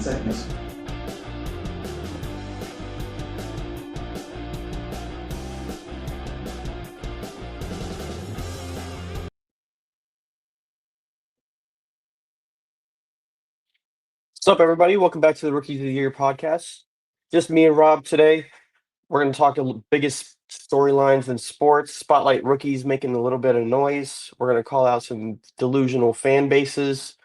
seconds. What's up, everybody? Welcome back to the Rookies of the Year podcast. Just me and Rob today. We're going to talk the biggest storylines in sports, spotlight rookies making a little bit of noise. We're going to call out some delusional fan bases.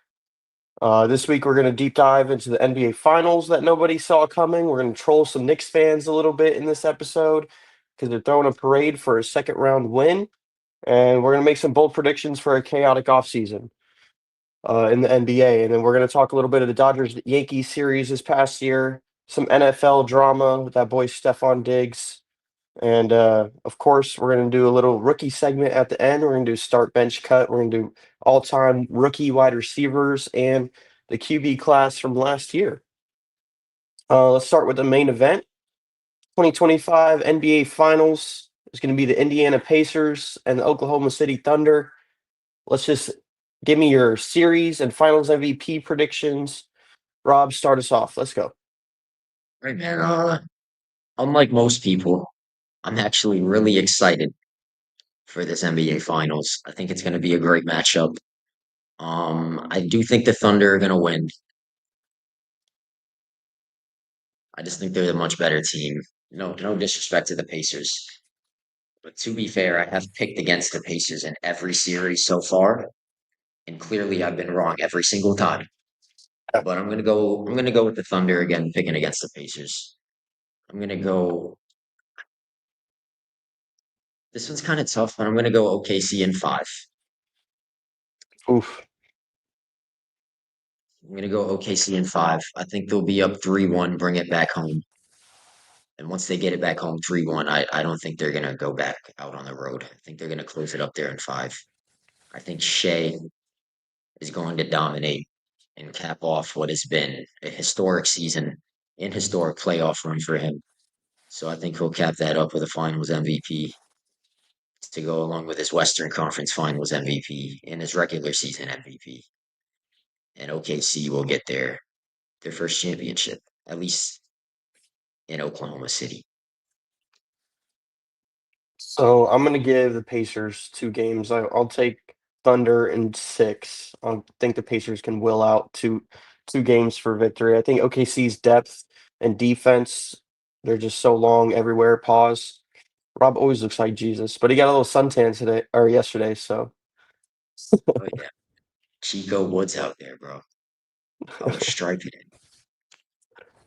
This week, we're going to deep dive into the NBA Finals that nobody saw coming. We're going to troll some Knicks fans a little bit in this episode because they're throwing a parade for a second round win. And we're going to make some bold predictions for a chaotic offseason in the NBA. And then we're going to talk a little bit of the Dodgers Yankees series this past year, some NFL drama with that boy Stephon Diggs. And of course, we're going to do a little rookie segment at the end. We're going to do start bench cut. We're going to do all time rookie wide receivers and the QB class from last year. Let's start with the main event 2025 NBA Finals. It's going to be the Indiana Pacers and the Oklahoma City Thunder. Let's just give me your series and finals MVP predictions. Rob, start us off. Let's go. Right, man. Unlike most people, I'm actually really excited for this NBA Finals. I think it's going to be a great matchup. I do think the Thunder are going to win. I just think they're the much better team. No disrespect to the Pacers, but to be fair, I have picked against the Pacers in every series so far, and clearly I've been wrong every single time. Yeah. But I'm gonna go. I'm gonna go with the Thunder again, picking against the Pacers. I'm gonna go. This one's kind of tough, but I'm gonna go OKC in five. Oof. I'm gonna go OKC in five. I think they'll be up 3-1, bring it back home. And once they get it back home 3-1, I don't think they're gonna go back out on the road. I think they're gonna close it up there in five. I think Shea is going to dominate and cap off what has been a historic season and historic playoff run for him. So I think he'll cap that up with a finals MVP to go along with his Western Conference Finals MVP and his regular season MVP. And OKC will get their first championship, at least in Oklahoma City. So I'm going to give the Pacers two games. I'll take Thunder in six. I think the Pacers can will out two games for victory. I think OKC's depth and defense, they're just so long everywhere. Pause. Rob always looks like Jesus, but he got a little suntan today or yesterday. So, Oh yeah, Chico Woods out there, bro. I was striping it.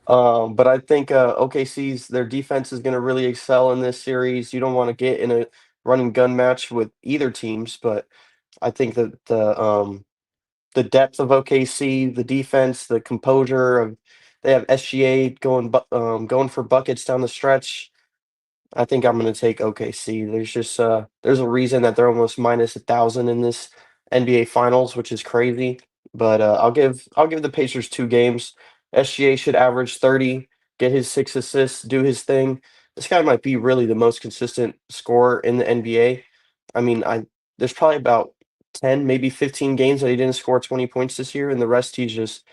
but I think OKC's their defense is going to really excel in this series. You don't want to get in a run and gun match with either teams, but I think that the depth of OKC, the defense, the composure of they have SGA going for buckets down the stretch. I think I'm going to take OKC. There's just there's a reason that they're almost minus 1,000 in this NBA Finals, which is crazy. But I'll give the Pacers two games. SGA should average 30, get his 6 assists, do his thing. This guy might be really the most consistent scorer in the NBA. I mean, I there's probably about 10, maybe 15 games that he didn't score 20 points this year, and the rest he's just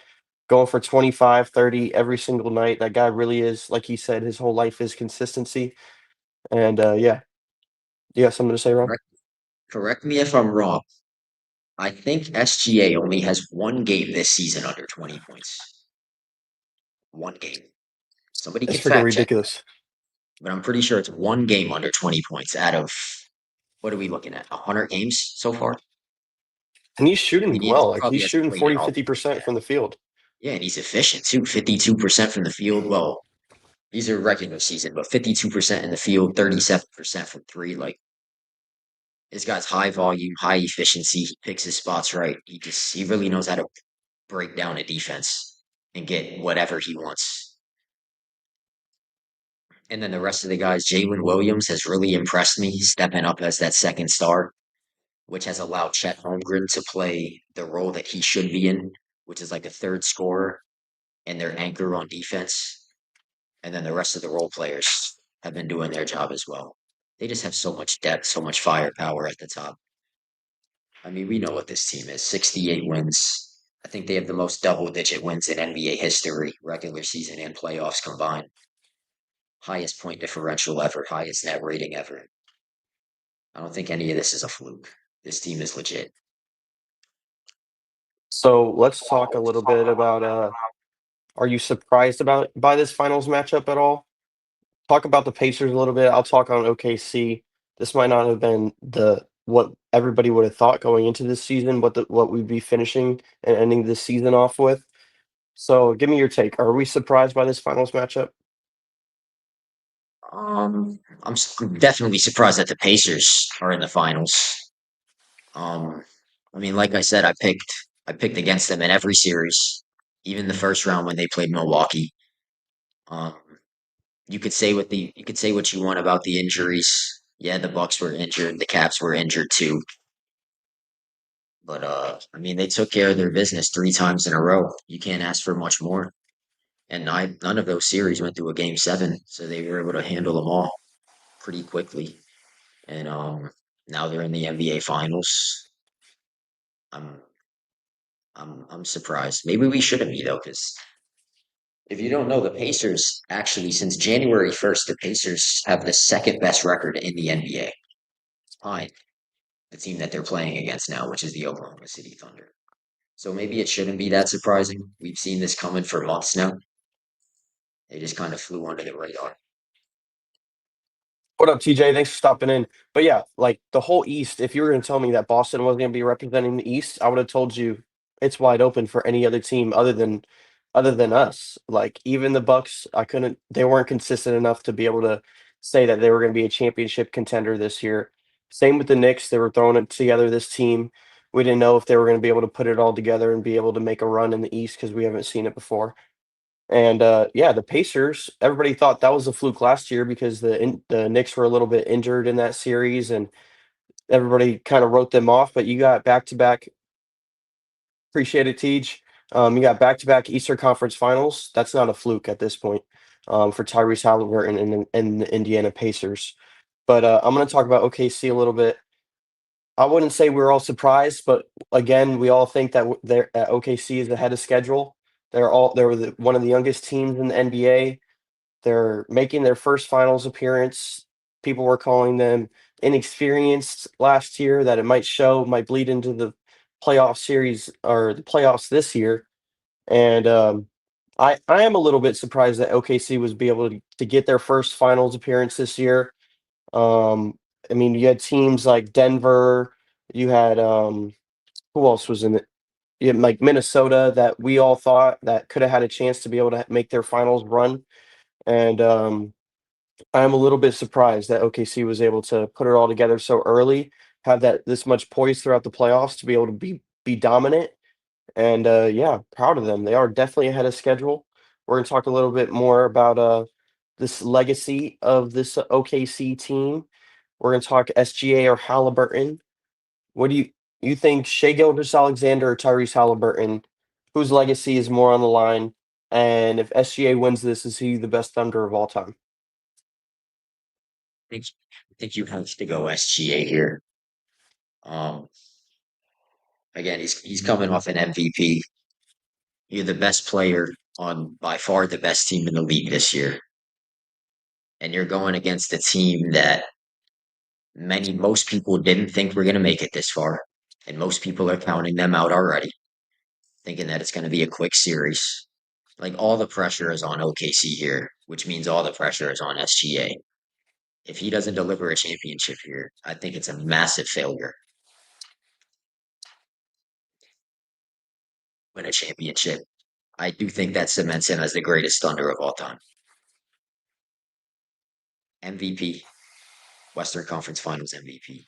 going for 25, 30 every single night. That guy really is, like he said, his whole life is consistency. And yeah, you got something to say, Rob? Correct, correct me if I'm wrong. I think SGA only has one game this season under 20 points. One game. Somebody It's can freaking fact check, ridiculous. but I'm pretty sure it's one game under 20 points out of what are we looking at? 100 games so far? And he's I shooting mean, well. Like probably he's hasn't shooting played in 40, all. 50% Yeah. from the field. Yeah, and he's efficient too. 52% from the field. Well, these are regular season, but 52% in the field, 37% from three. Like this guy's high volume, high efficiency. He picks his spots right. He really knows how to break down a defense and get whatever he wants. And then the rest of the guys, Jalen Williams has really impressed me, stepping up as that second star, which has allowed Chet Holmgren to play the role that he should be in, which is like a third scorer and their anchor on defense. And then the rest of the role players have been doing their job as well. They just have so much depth, so much firepower at the top. I mean, we know what this team is 68 wins. I think they have the most double-digit wins in NBA history, regular season and playoffs combined. Highest point differential ever, highest net rating ever. I don't think any of this is a fluke. This team is legit. So let's talk a little bit about are you surprised about by this finals matchup at all? Talk about the Pacers a little bit. I'll talk on OKC. This might not have been the what everybody would have thought going into this season, what we'd be finishing and ending this season off with. So give me your take. Are we surprised by this finals matchup? Definitely surprised that the Pacers are in the finals. Um, I mean, like I said, I picked against them in every series, even the first round when they played Milwaukee. Um, you could say what you want about the injuries. Yeah, the Bucks were injured, the Caps were injured too. But I mean, they took care of their business 3 times in a row. You can't ask for much more. And none of those series went through a game seven, so they were able to handle them all pretty quickly. And now they're in the NBA Finals. I'm I'm surprised. Maybe we shouldn't be though, because if you don't know, the Pacers actually since January 1st, the Pacers have the second best record in the NBA. Fine, the team that they're playing against now, which is the Oklahoma City Thunder. So maybe it shouldn't be that surprising. We've seen this coming for months now. They just kind of flew under the radar. What up, TJ? Thanks for stopping in. But yeah, like the whole East, if you were going to tell me that Boston wasn't going to be representing the East, I would have told you it's wide open for any other team other than us. Like even the Bucks, I couldn't they weren't consistent enough to be able to say that they were going to be a championship contender this year. Same with the Knicks, they were throwing it together this team. We didn't know if they were going to be able to put it all together and be able to make a run in the East because we haven't seen it before. And, yeah, the Pacers, everybody thought that was a fluke last year because the Knicks were a little bit injured in that series, and everybody kinda wrote them off, but you got back-to-back. Appreciate it, Tej. You got back-to-back Eastern Conference Finals. That's not a fluke at this point, for Tyrese Halliburton and the Indiana Pacers. But, I'm gonna talk about OKC a little bit. I wouldn't say we're all surprised, but again, we all think that OKC is ahead of schedule. They were one of the youngest teams in the NBA. They're making their first finals appearance. People were calling them inexperienced last year, that it might bleed into the playoff series or the playoffs this year. And I am a little bit surprised that OKC was be able to get their first finals appearance this year. Um, I mean, you had teams like Denver, you had who else was in it? You had like Minnesota that we all thought that could have had a chance to be able to make their finals run. And I'm a little bit surprised that OKC was able to put it all together so early, have that this much poise throughout the playoffs to be able to be dominant. And yeah, proud of them. They are definitely ahead of schedule. We're gonna talk a little bit more about this legacy of this OKC team. We're gonna talk SGA or Halliburton. What do you think Shea Gilgeous-Alexander or Tyrese Halliburton, whose legacy is more on the line? And if SGA wins this, is he the best Thunder of all time? think I think you have to go SGA here. Um, again, he's coming off an MVP. You're the best player on by far the best team in the league this year, and you're going against a team that most people didn't think were going to make it this far, and most people are counting them out already, thinking that it's going to be a quick series. Like all the pressure is on OKC here, which means all the pressure is on SGA. If he doesn't deliver a championship here, I think it's a massive failure. Win a championship. I do think that cements him as the greatest Thunder of all time. MVP, Western Conference Finals MVP,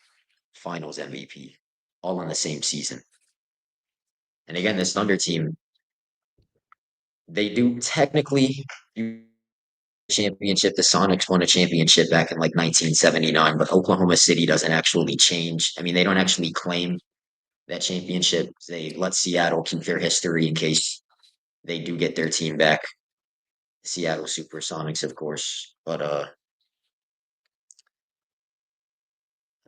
Finals MVP, all in the same season. And again, this Thunder team, they do technically do championship. The Sonics won a championship back in like 1979, but Oklahoma City doesn't actually change. I mean, they don't actually claim that championship. They let Seattle keep their history in case they do get their team back. Seattle Supersonics, of course. But I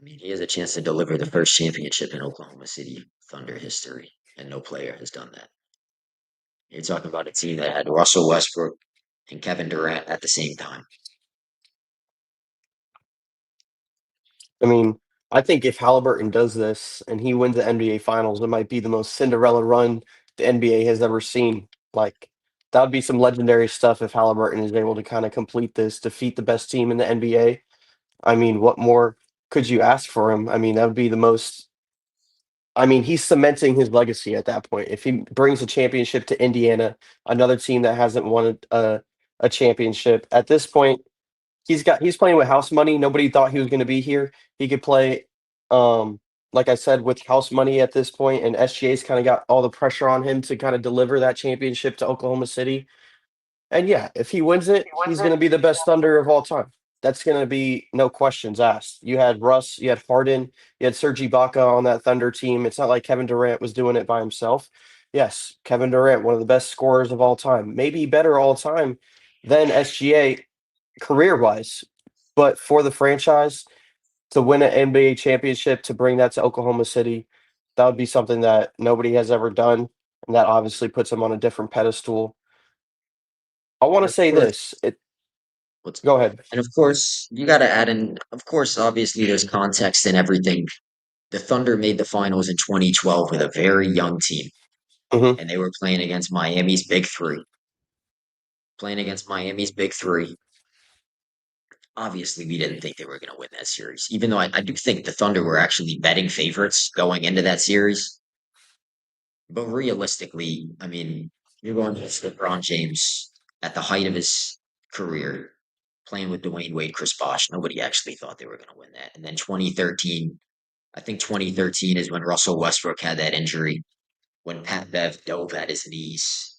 mean, he has a chance to deliver the first championship in Oklahoma City Thunder history, and no player has done that. You're talking about a team that had Russell Westbrook and Kevin Durant at the same time. I mean, I think if Halliburton does this and he wins the NBA Finals, it might be the most Cinderella run the NBA has ever seen. Like, that would be some legendary stuff if Halliburton is able to kind of complete this, defeat the best team in the NBA. I mean, what more could you ask for him? I mean, that would be the most. I mean, he's cementing his legacy at that point. If he brings a championship to Indiana, another team that hasn't won a championship, at this point, he's playing with house money. Nobody thought he was going to be here. He could play, um, like I said, with house money at this point, and SGA's kind of got all the pressure on him to kind of deliver that championship to Oklahoma City. And yeah, if he wins it, he's going to be the best Thunder of all time. That's going to be no questions asked. You had Russ, you had Harden, you had Serge Ibaka on that Thunder team. It's not like Kevin Durant was doing it by himself. Yes, Kevin Durant, one of the best scorers of all time, maybe better all time than SGA career wise. But for the franchise to win an NBA championship, to bring that to Oklahoma City, that would be something that nobody has ever done. And that obviously puts him on a different pedestal. I want And to of say this. course, It what's Go ahead. and of course you got to add in. Of course, obviously there's context and everything. The Thunder made the finals in 2012 with a very young team, Hmm. and they were playing against Miami's Big Three. Playing against Miami's Big Three. Obviously, we didn't think they were going to win that series, even though I do think the Thunder were actually betting favorites going into that series. But realistically, I mean, you're going to LeBron James at the height of his career, playing with Dwayne Wade, Chris Bosh. Nobody actually thought they were going to win that. And then 2013, I think 2013 is when Russell Westbrook had that injury, when Pat Bev dove at his knees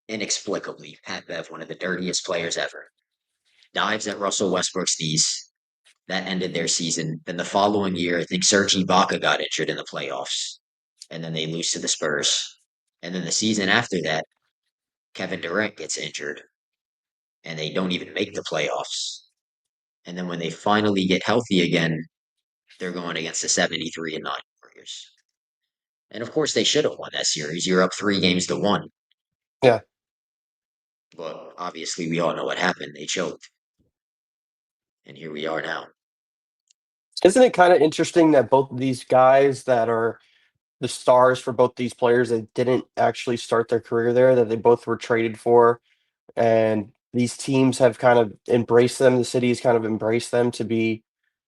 inexplicably. Pat Bev, one of the dirtiest players ever, dives at Russell Westbrook's knees. That ended their season. Then the following year, I think Serge Ibaka got injured in the playoffs, and then they lose to the Spurs. And then the season after that, Kevin Durant gets injured, and they don't even make the playoffs. And then when they finally get healthy again, they're going against the 73 and 9 Warriors. And of course, they should have won that series. You're up 3 games to 1. Yeah. But obviously, we all know what happened. They choked. And here we are now. Isn't it kind of interesting that both of these guys that are the stars for both these players that didn't actually start their career there, that they both were traded for, and these teams have kind of embraced them, the cities kind of embraced them to be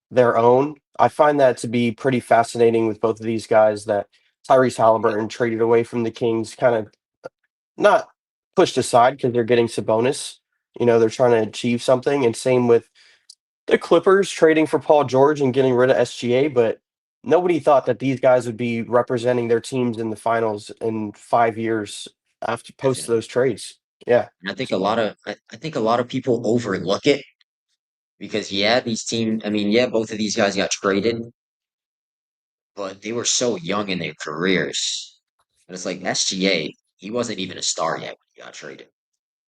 their own. I find that to be pretty fascinating with both of these guys that Tyrese Halliburton traded away from the Kings, kind of not pushed aside because they're getting Sabonis. They're trying to achieve something, and same with the Clippers trading for Paul George and getting rid of SGA, but nobody thought that these guys would be representing their teams in the finals in 5 years after post Definitely. those trades. Yeah. And I think a lot of people overlook it because yeah, these teams. I mean, yeah, both of these guys got traded, but they were so young in their careers. And it's like SGA, he wasn't even a star yet when he got traded.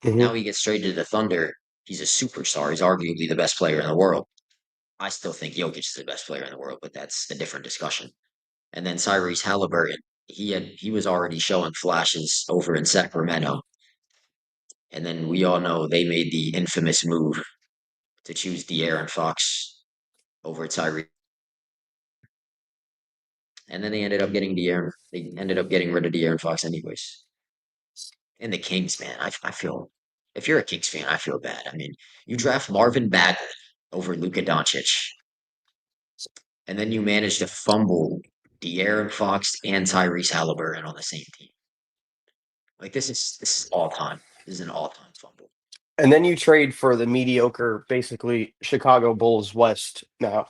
Hmm. Now he gets traded to the Thunder. He's a superstar. He's arguably the best player in the world. I still think Jokic is the best player in the world, but that's a different discussion. And then Tyrese Halliburton, he was already showing flashes over in Sacramento. And then we all know they made the infamous move to choose De'Aaron Fox over Tyrese. And then they ended up getting De'Aaron. They ended up getting rid of De'Aaron Fox anyways. And the Kings, man, I feel if you're a Kings fan, I feel bad. I mean, you draft Marvin Bagley over Luka Doncic, and then you manage to fumble De'Aaron Fox and Tyrese Halliburton on the same team. Like this is all time. This is an all time fumble. And then you trade for the mediocre, basically Chicago Bulls West now.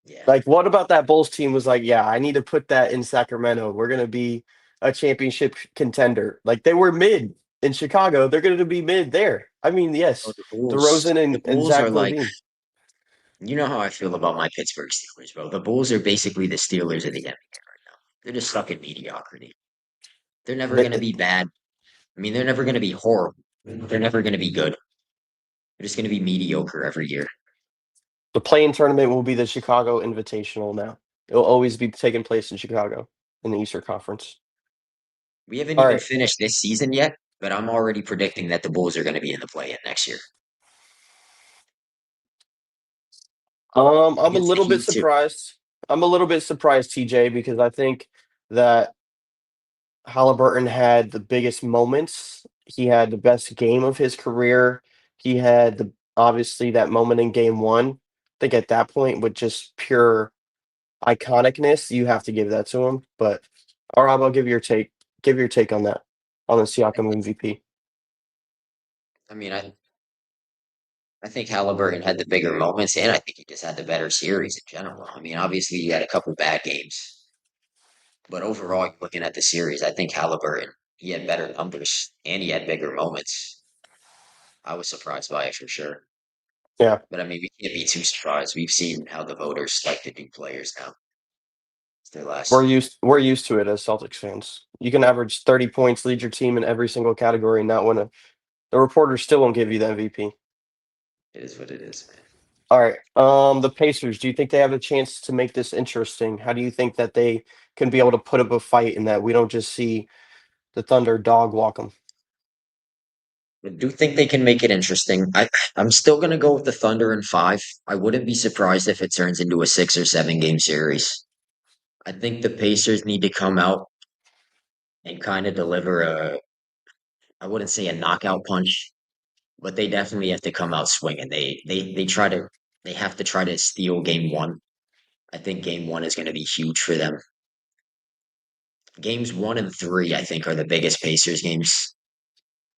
Yeah. Like, what about that Bulls team was like, yeah, I need to put that in Sacramento. We're going to be a championship contender. Like, they were mid in Chicago. They're going to be mid there. I mean, Oh, yes, the Bulls. DeRozan The and Bulls are Zach like Levine. you know how I feel about my Pittsburgh Steelers, bro. The Bulls are basically the Steelers of the NBA right now. They're just stuck in mediocrity. They're never The, gonna be bad. I mean, they're never gonna be horrible. They're never gonna be good. They're just gonna be mediocre every year. the play-in tournament will be the Chicago Invitational now. It'll always be taking place in Chicago in the Eastern Conference. We haven't All even right. finished this season yet, but I'm already predicting that the Bulls are going to be in the play-in next year I'm a against the little bit Heat too. surprised. I'm a little bit surprised, TJ, because I think that Halliburton had the biggest moments. He had the best game of his career. He had the obviously that moment in game one. I think at that point, with just pure iconicness, you have to give that to him. But Rob, I'll give your take. Give your take on that on the Siakam MVP. I mean, I think Halliburton had the bigger moments, and I think he just had the better series in general. I mean, obviously he had a couple bad games, but overall, looking at the series, I think Halliburton he had better numbers and he had bigger moments. I was surprised by it for sure. Yeah, But I mean, we can't be too surprised. We've seen how the voters like to do players now. It's their last. we're used to it as Celtics fans. You can average 30 points, lead your team in every single category, and not win a. The reporters still won't give you the MVP. It is what it is, man. All right. The Pacers, do you think they have a chance to make this interesting? How do you think that they can be able to put up a fight and that we don't just see the Thunder dog walk them? I do think they can make it interesting. I'm still gonna go with the Thunder in five. I wouldn't be surprised if it turns into a 6 or 7 game series. I think the Pacers need to come out and kind of deliver I wouldn't say a knockout punch, but they definitely have to come out swinging. They have to try to steal game one. I think game one is going to be huge for them. Games one and three, I think, are the biggest Pacers games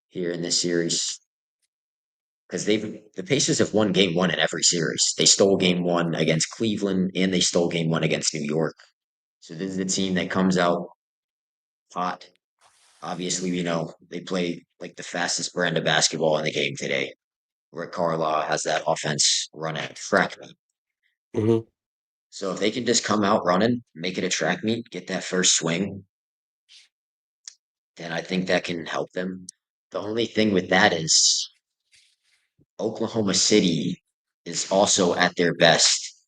here in this series because the Pacers have won game one in every series. They stole game one against Cleveland and they stole game one against New York. So this is the team that comes out hot. Obviously, we know they play like the fastest brand of basketball in the game today. Rick Carlisle has that offense run at track meet. Hmm. So if they can just come out running, make it a track meet, get that first swing, then I think that can help them. The only thing with that is Oklahoma City is also at their best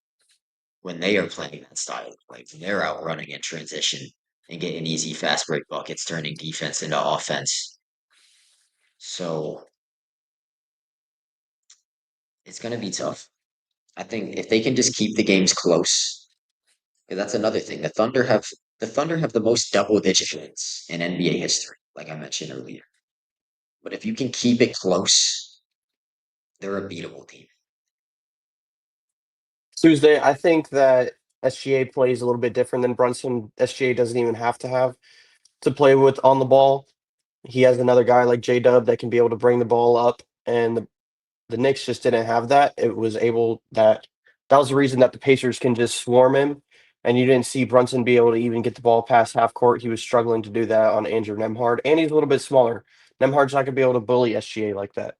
when they are playing that style. Like when they're out running in transition and getting easy fast break buckets, turning defense into offense. So it's going to be tough. I think if they can just keep the games close, because that's another thing. The Thunder have the most double digit wins in NBA history, like I mentioned earlier. But if you can keep it close, they're a beatable team. Tuesday, I think that SGA plays a little bit different than Brunson. SGA doesn't even have to play with on the ball. He has another guy like J Dub that can be able to bring the ball up, and the Knicks just didn't have that. It was able that was the reason that the Pacers can just swarm him, and you didn't see Brunson be able to even get the ball past half court. He was struggling to do that on Andrew Nemhard, and he's a little bit smaller. Nemhard's not gonna be able to bully SGA like that.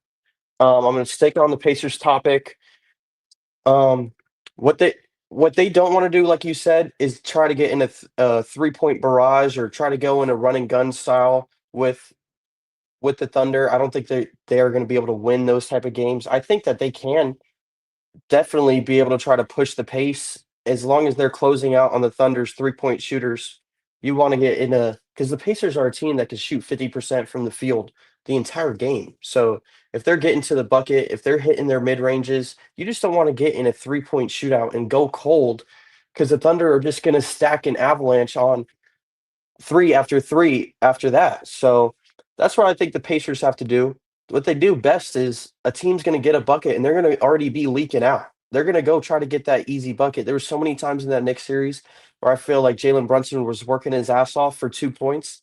I'm gonna stick on the Pacers topic. Um, what they what they don't want to do, like you said, is try to get in a 3-point barrage or try to go in a run and gun style with the Thunder. I don't think they are going to be able to win those type of games. I think that they can definitely be able to try to push the pace as long as they're closing out on the Thunder's 3-point shooters. You want to get in a because the Pacers are a team that can shoot 50% from the field the entire game. So if they're getting to the bucket, if they're hitting their mid ranges, you just don't want to get in a 3-point shootout and go cold because the Thunder are just going to stack an avalanche on three after three after that. So that's what I think the Pacers have to do. What they do best is a team's going to get a bucket and they're going to already be leaking out. They're going to go try to get that easy bucket. There were so many times in that Knicks series where I feel like Jalen Brunson was working his ass off for 2 points,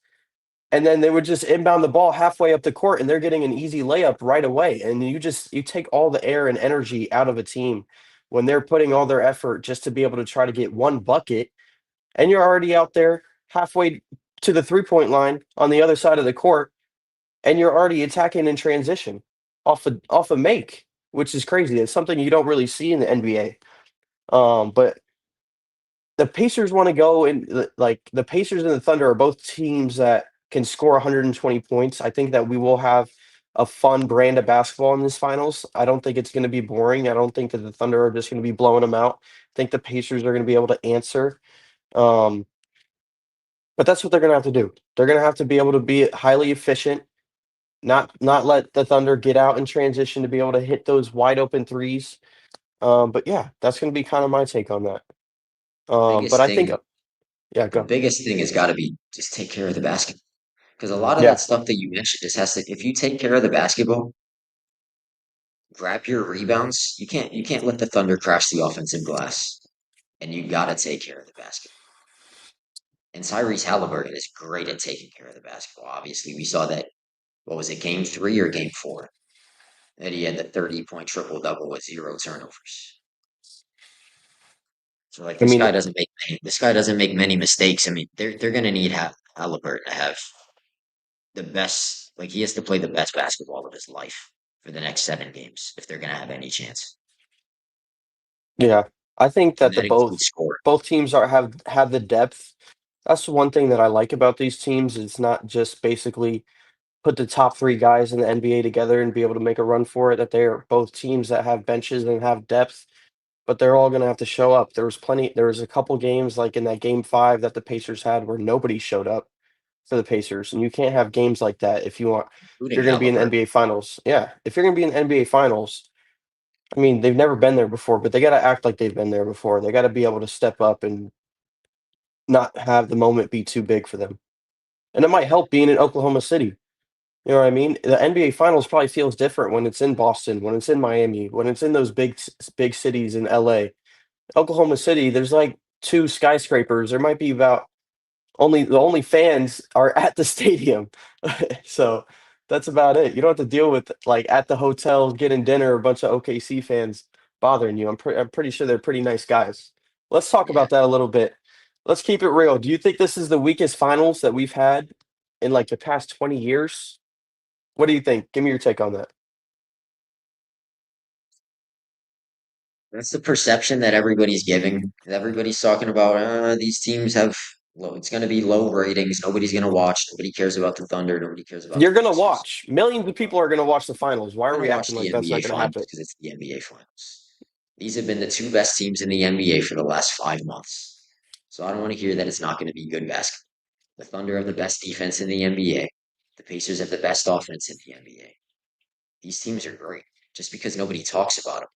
and then they would just inbound the ball halfway up the court and they're getting an easy layup right away. And you take all the air and energy out of a team when they're putting all their effort just to be able to try to get one bucket, and you're already out there halfway to the 3-point line on the other side of the court, and you're already attacking in transition off a make, which is crazy. It's something you don't really see in the NBA. But the Pacers want to go and like the Pacers and the Thunder are both teams that can score 120 points. I think that we will have a fun brand of basketball in this finals. I don't think it's going to be boring. I don't think that the Thunder are just going to be blowing them out. I think the Pacers are going to be able to answer. Um, But that's what they're going to have to do. They're going to have to be able to be highly efficient, not let the Thunder get out in transition to be able to hit those wide open threes. But yeah, that's going to be kind of my take on that. The But biggest I think, thing, yeah, the go. biggest thing has got to be just take care of the basketball. Because a lot of that Yeah, stuff that you mentioned just has to, if you take care of the basketball, grab your rebounds, you can't let the Thunder crash the offensive glass. And you got to take care of the basketball. And Tyrese Halliburton is great at taking care of the basketball. Obviously, we saw that, what was it, game three or game four? That he had the 30-point triple double with zero turnovers. So like I mean, this guy doesn't make many mistakes. I mean, they're gonna need Halliburton to have the best, like he has to play the best basketball of his life for the next 7 games if they're gonna have any chance. yeah, I think And that the that includes both scoring. both teams are have the depth. That's the one thing that I like about these teams. It's not just basically put the top three guys in the NBA together and be able to make a run for it. That they are both teams that have benches and have depth, but they're all going to have to show up. There was plenty. There was a couple games like in that game five that the Pacers had where nobody showed up for the Pacers, and you can't have games like that if you want. If Including you're going to be in the Halliburton. NBA Finals, yeah. If you're going to be in the NBA Finals, I mean, they've never been there before, but they got to act like they've been there before. They got to be able to step up and not have the moment be too big for them. And it might help being in Oklahoma City. You know what I mean? The NBA Finals probably feels different when it's in Boston, when it's in Miami, when it's in those big cities in LA. Oklahoma City, there's like two skyscrapers. There might be about the only fans are at the stadium. So that's about it. You don't have to deal with like at the hotel getting dinner a bunch of OKC fans bothering you. I'm pretty sure they're pretty nice guys. Let's talk Yeah. about that a little bit. Let's keep it real. Do you think this is the weakest finals that we've had in like the past 20 years? What do you think? Give me your take on that. That's the perception that everybody's giving. Everybody's talking about these teams have low, it's gonna be low ratings, nobody's gonna watch, nobody cares about the Thunder, nobody cares about the You're gonna Pacers. watch. Millions of people are gonna watch the finals. Why I'm are gonna we watch acting the like that's NBA not gonna finals happen? because it's the NBA finals. These have been the two best teams in the NBA for the last 5 months. So I don't want to hear that it's not going to be good basketball. The Thunder have the best defense in the NBA. The Pacers have the best offense in the NBA. These teams are great. Just because nobody talks about them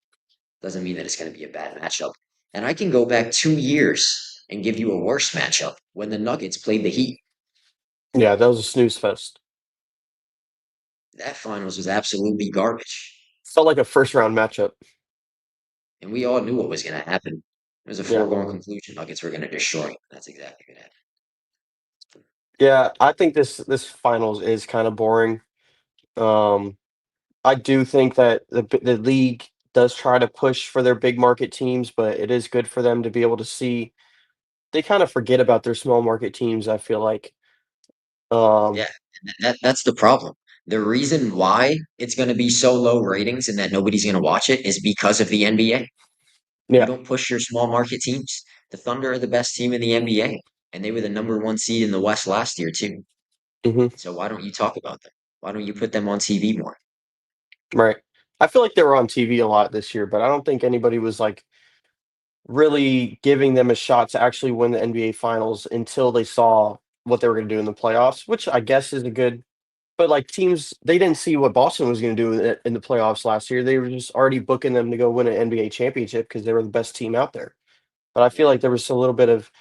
doesn't mean that it's going to be a bad matchup. And I can go back 2 years and give you a worse matchup when the Nuggets played the Heat. Yeah, that was a snooze fest. That finals was absolutely garbage. Felt like a first round matchup. And we all knew what was going to happen. It was a Yeah. foregone conclusion. Nuggets were going to destroy them. That's exactly what happened. Yeah, I think this finals is kind of boring. Um, I do think that the league does try to push for their big market teams, but it is good for them to be able to see. They kind of forget about their small market teams, I feel like. Um, Yeah, and that's the problem. The reason why it's going to be so low ratings and that nobody's going to watch it is because of the NBA. You yeah. don't push your small market teams. The Thunder are the best team in the NBA, and they were the number one seed in the West last year too. Hmm. So why don't you talk about them? Why don't you put them on TV more? Right. I feel like they were on TV a lot this year, but I don't think anybody was like really giving them a shot to actually win the NBA finals until they saw what they were going to do in the playoffs, which I guess is a good. But like teams, they didn't see what Boston was going to do in the playoffs last year. They were just already booking them to go win an NBA championship because they were the best team out there. But I feel Yeah, like there was a little bit of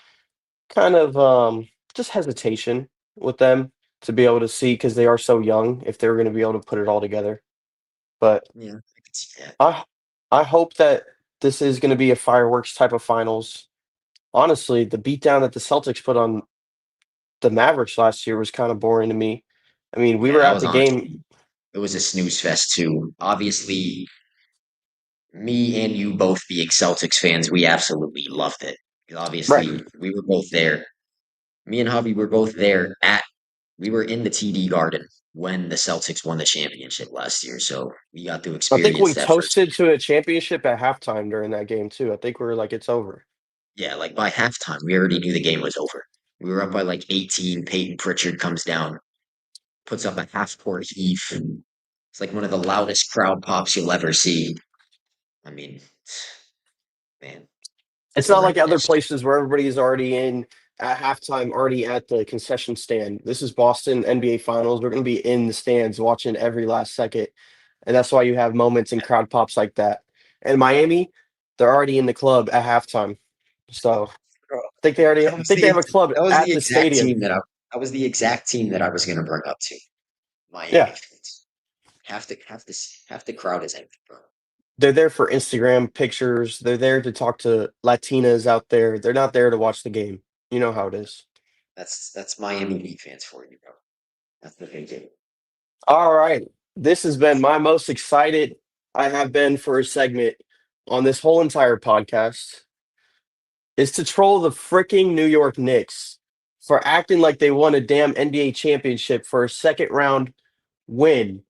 kind of just hesitation with them to be able to see because they are so young if they were going to be able to put it all together. But yeah, I can see that. I I hope that this is going to be a fireworks type of finals. Honestly, the beatdown that the Celtics put on the Mavericks last year was kind of boring to me. I mean, we Yeah, were that at was the game. honestly it was a snooze fest too. Obviously, me and you both being Celtics fans, we absolutely loved it. Right. Obviously, we were both there. Me and Javi were both there at we were in the TD Garden when the Celtics won the championship last year, so we got to I think experience we that toasted firsthand. to a championship at halftime during that game too. I think we were like, it's over. Yeah, like by halftime, we already knew the game was over. We were up by like 18. Peyton Pritchard comes down, puts up a half court heave. It's like one of the loudest crowd pops you'll ever see. I mean, man, It's we're not like other reminiscing. places where everybody is already in. at halftime already at the concession stand. This is Boston NBA Finals. We're going to be in the stands watching every last second. And that's why you have moments and crowd pops like that. And Miami, they're already in the club at halftime. So Bro, I think they have a club that was at the the exact stadium. team that was the exact team that I was going to bring up to. Miami Yeah. fans. Half the crowd is empty, bro. They're there for Instagram pictures. They're there to talk to Latinas out there. They're not there to watch the game. You know how it is. That's Miami Heat fans for you, bro. That's what they do. All right. This has been my most excited I have been for a segment on this whole entire podcast is to troll the freaking New York Knicks for acting like they won a damn NBA championship for a second round win.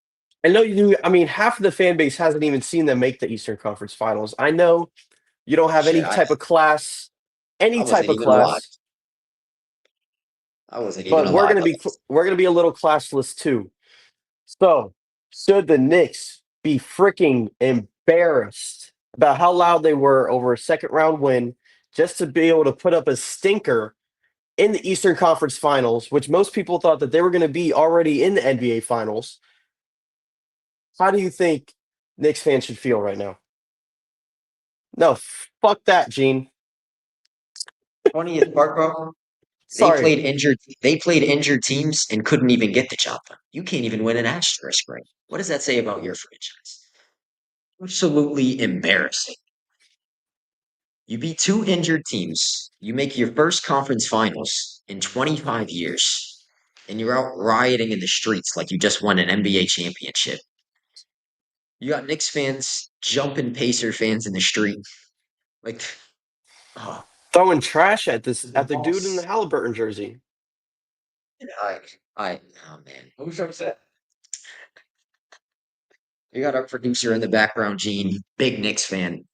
I know I mean, half of the fan base hasn't even seen them make the Eastern Conference Finals. I know you don't have Shit, any I type wasn't of even alive. class, I wasn't even but alive. we're gonna be a little classless too. So, should the Knicks be freaking embarrassed about how loud they were over a second round win just to be able to put up a stinker in the Eastern Conference Finals, which most people thought that they were going to be already in the NBA Finals? How do you think Knicks fans should feel right now? No, fuck that, Gene. Funniest part, bro. Sorry. They played injured teams and couldn't even get the job done. You can't even win an asterisk ring. What does that say about your franchise? Absolutely embarrassing. You beat two injured teams. You make your first conference finals in 25 years, and you're out rioting in the streets like you just won an NBA championship. You got Knicks fans jumping Pacer fans in the street. Like, oh, Throwing trash at the dude in the Halliburton jersey. I, oh man. Who's upset? You got our producer in the background, Gene, big Knicks fan.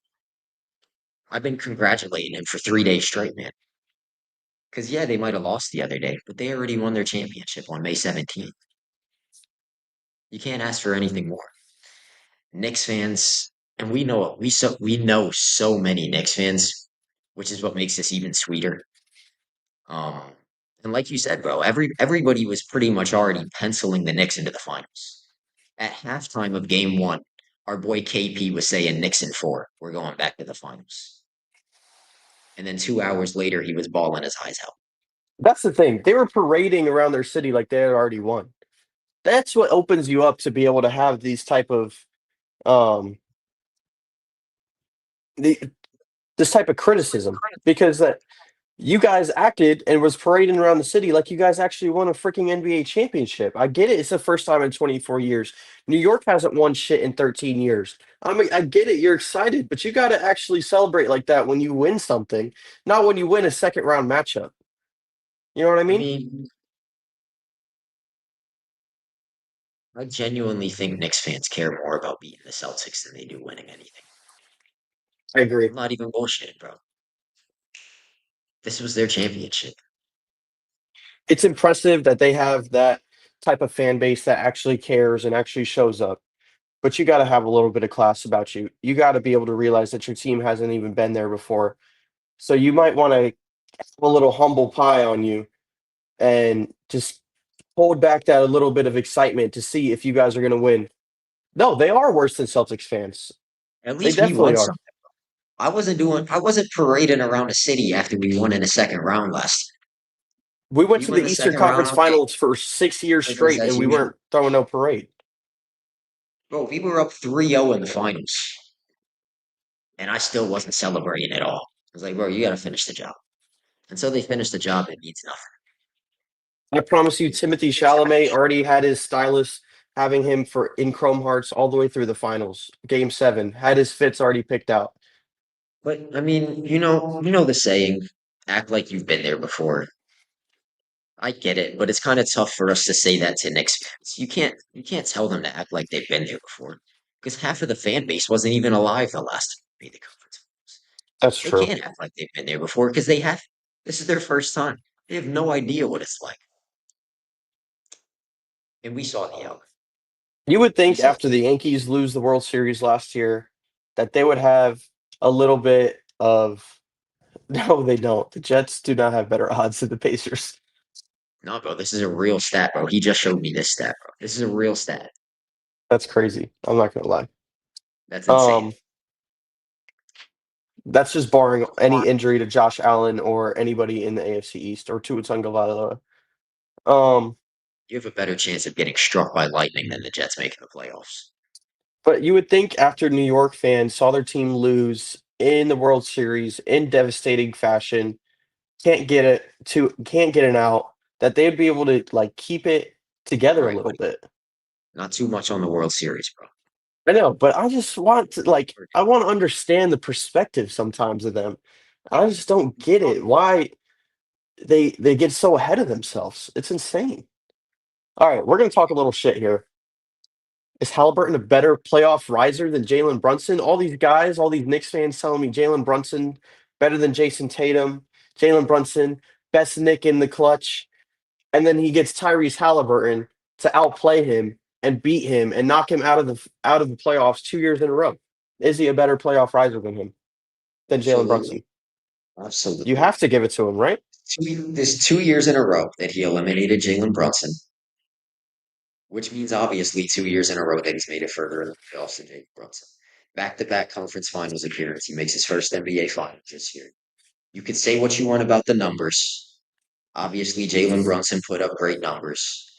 I've been congratulating him for 3 days straight, man. Because, yeah, they might have lost the other day, but they already won their championship on May 17th. You can't ask for anything more. Knicks fans, and we know so many Knicks fans, which is what makes this even sweeter. Um, and like you said, bro, everybody was pretty much already penciling the Knicks into the finals. At halftime of game one, our boy KP was saying Knicks in four. We're going back to the finals. And then 2 hours later, he was bawling his eyes out. That's the thing. They were parading around their city like they had already won. That's what opens you up to be able to have these type of um the this type of criticism because that you guys acted and was parading around the city like you guys actually won a freaking NBA championship. I get it. It's the first time in 24 years. New York hasn't won shit in 13 years. I mean, I get it. You're excited, but you got to actually celebrate like that when you win something, not when you win a second round matchup. You know what I I mean? mean, I genuinely think Knicks fans care more about beating the Celtics than they do winning anything. I agree. I'm not even bullshitting, bro. This was their championship. It's impressive that they have that type of fan base that actually cares and actually shows up. But you got to have a little bit of class about you. You got to be able to realize that your team hasn't even been there before. So you might want to have a little humble pie on you and just hold back that a little bit of excitement to see if you guys are going to win. No, they are worse than Celtics fans. At They least we definitely won are. something. I wasn't parading around a city after we won in the second round last year. We went We to won the the Eastern second Conference round, and Finals for 6 years business straight, as and we usual. weren't throwing no parade. Bro, we were up 3-0 in the finals, and I still wasn't celebrating at all. I was like, bro, you got to finish the job. Until they finish the job, it means nothing. I promise you, Timothy Chalamet already had his stylist having him for in Chrome Hearts all the way through the finals. Game 7 had his fits already picked out. But I mean, the saying, act like you've been there before. I get it, but it's kind of tough for us to say that to Knicks fans. You can't tell them to act like they've been there before because half of the fan base wasn't even alive the last time they made the conference finals. That's They true. can't act like they've been there before because they have. This is their first time. They have no idea what it's like, and we saw the outcome. You would We think saw. after the Yankees lose the World Series last year that they would have a little bit of No, they don't. The Jets do not have better odds than the Pacers. No, bro, this is a real stat, bro. He just showed me this stat, bro. This is a real stat. That's crazy. I'm not gonna lie. That's insane. Um, that's just barring any injury to Josh Allen or anybody in the AFC East or Tua Tagovailoa. Um, You have a better chance of getting struck by lightning than the Jets making the playoffs. but you would think after New York fans saw their team lose in the World Series in devastating fashion, can't get it out, that they'd be able to like keep it together a Right. little bit. Not too much on the World Series, bro. I know, but I just want to I want to understand the perspective sometimes of them. I just don't get it. Why they get so ahead of themselves. It's insane. All right, we're gonna talk a little shit here. Is Halliburton a better playoff riser than Jalen Brunson? All these guys, all these Knicks fans telling me Jalen Brunson better than Jason Tatum. Jalen Brunson, best Nick in the clutch. And then he gets Tyrese Halliburton to outplay him and beat him and knock him out of the playoffs 2 years in a row. Is he a better playoff riser than him than Jalen Absolutely. Brunson? You Absolutely. have to give it to him, right? There's 2 years in a row that he eliminated Jalen Brunson, which means obviously 2 years in a row that he's made it further in the playoffs than Jalen Brunson. Back-to-back conference finals appearance. He makes his first NBA finals this year. You could say what you want about the numbers. Obviously, Jalen Brunson put up great numbers.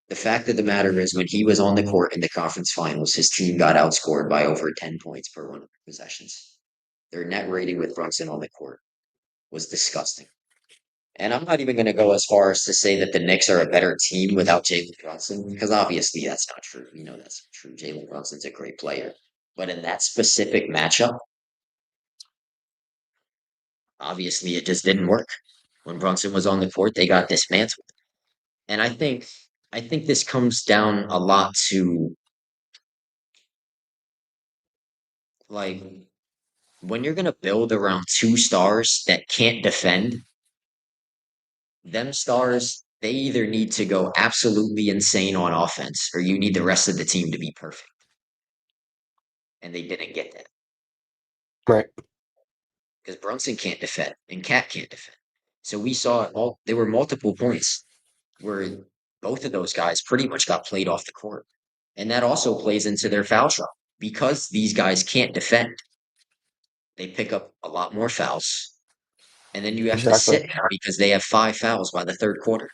The fact of the matter is, when he was on the court in the conference finals, his team got outscored by over 10 points per 100 possessions. Their net rating with Brunson on the court was disgusting. And I'm not even going to go as far as to say that the Knicks are a better team without Jalen Brunson, because obviously that's not true. You know that's not true. Jalen Brunson's a great player. But in that specific matchup, obviously it just didn't work. When Brunson was on the court, they got dismantled. And I think this comes down a lot to like when you're going to build around two stars that can't defend, them stars, they either need to go absolutely insane on offense or you need the rest of the team to be perfect. And they didn't get that Right. because Brunson can't defend and Cat can't defend. So we saw all there were multiple points where both of those guys pretty much got played off the court. And that also plays into their foul shot. Because these guys can't defend, they pick up a lot more fouls. And then you have to Exactly. sit because they have 5 fouls by the third quarter.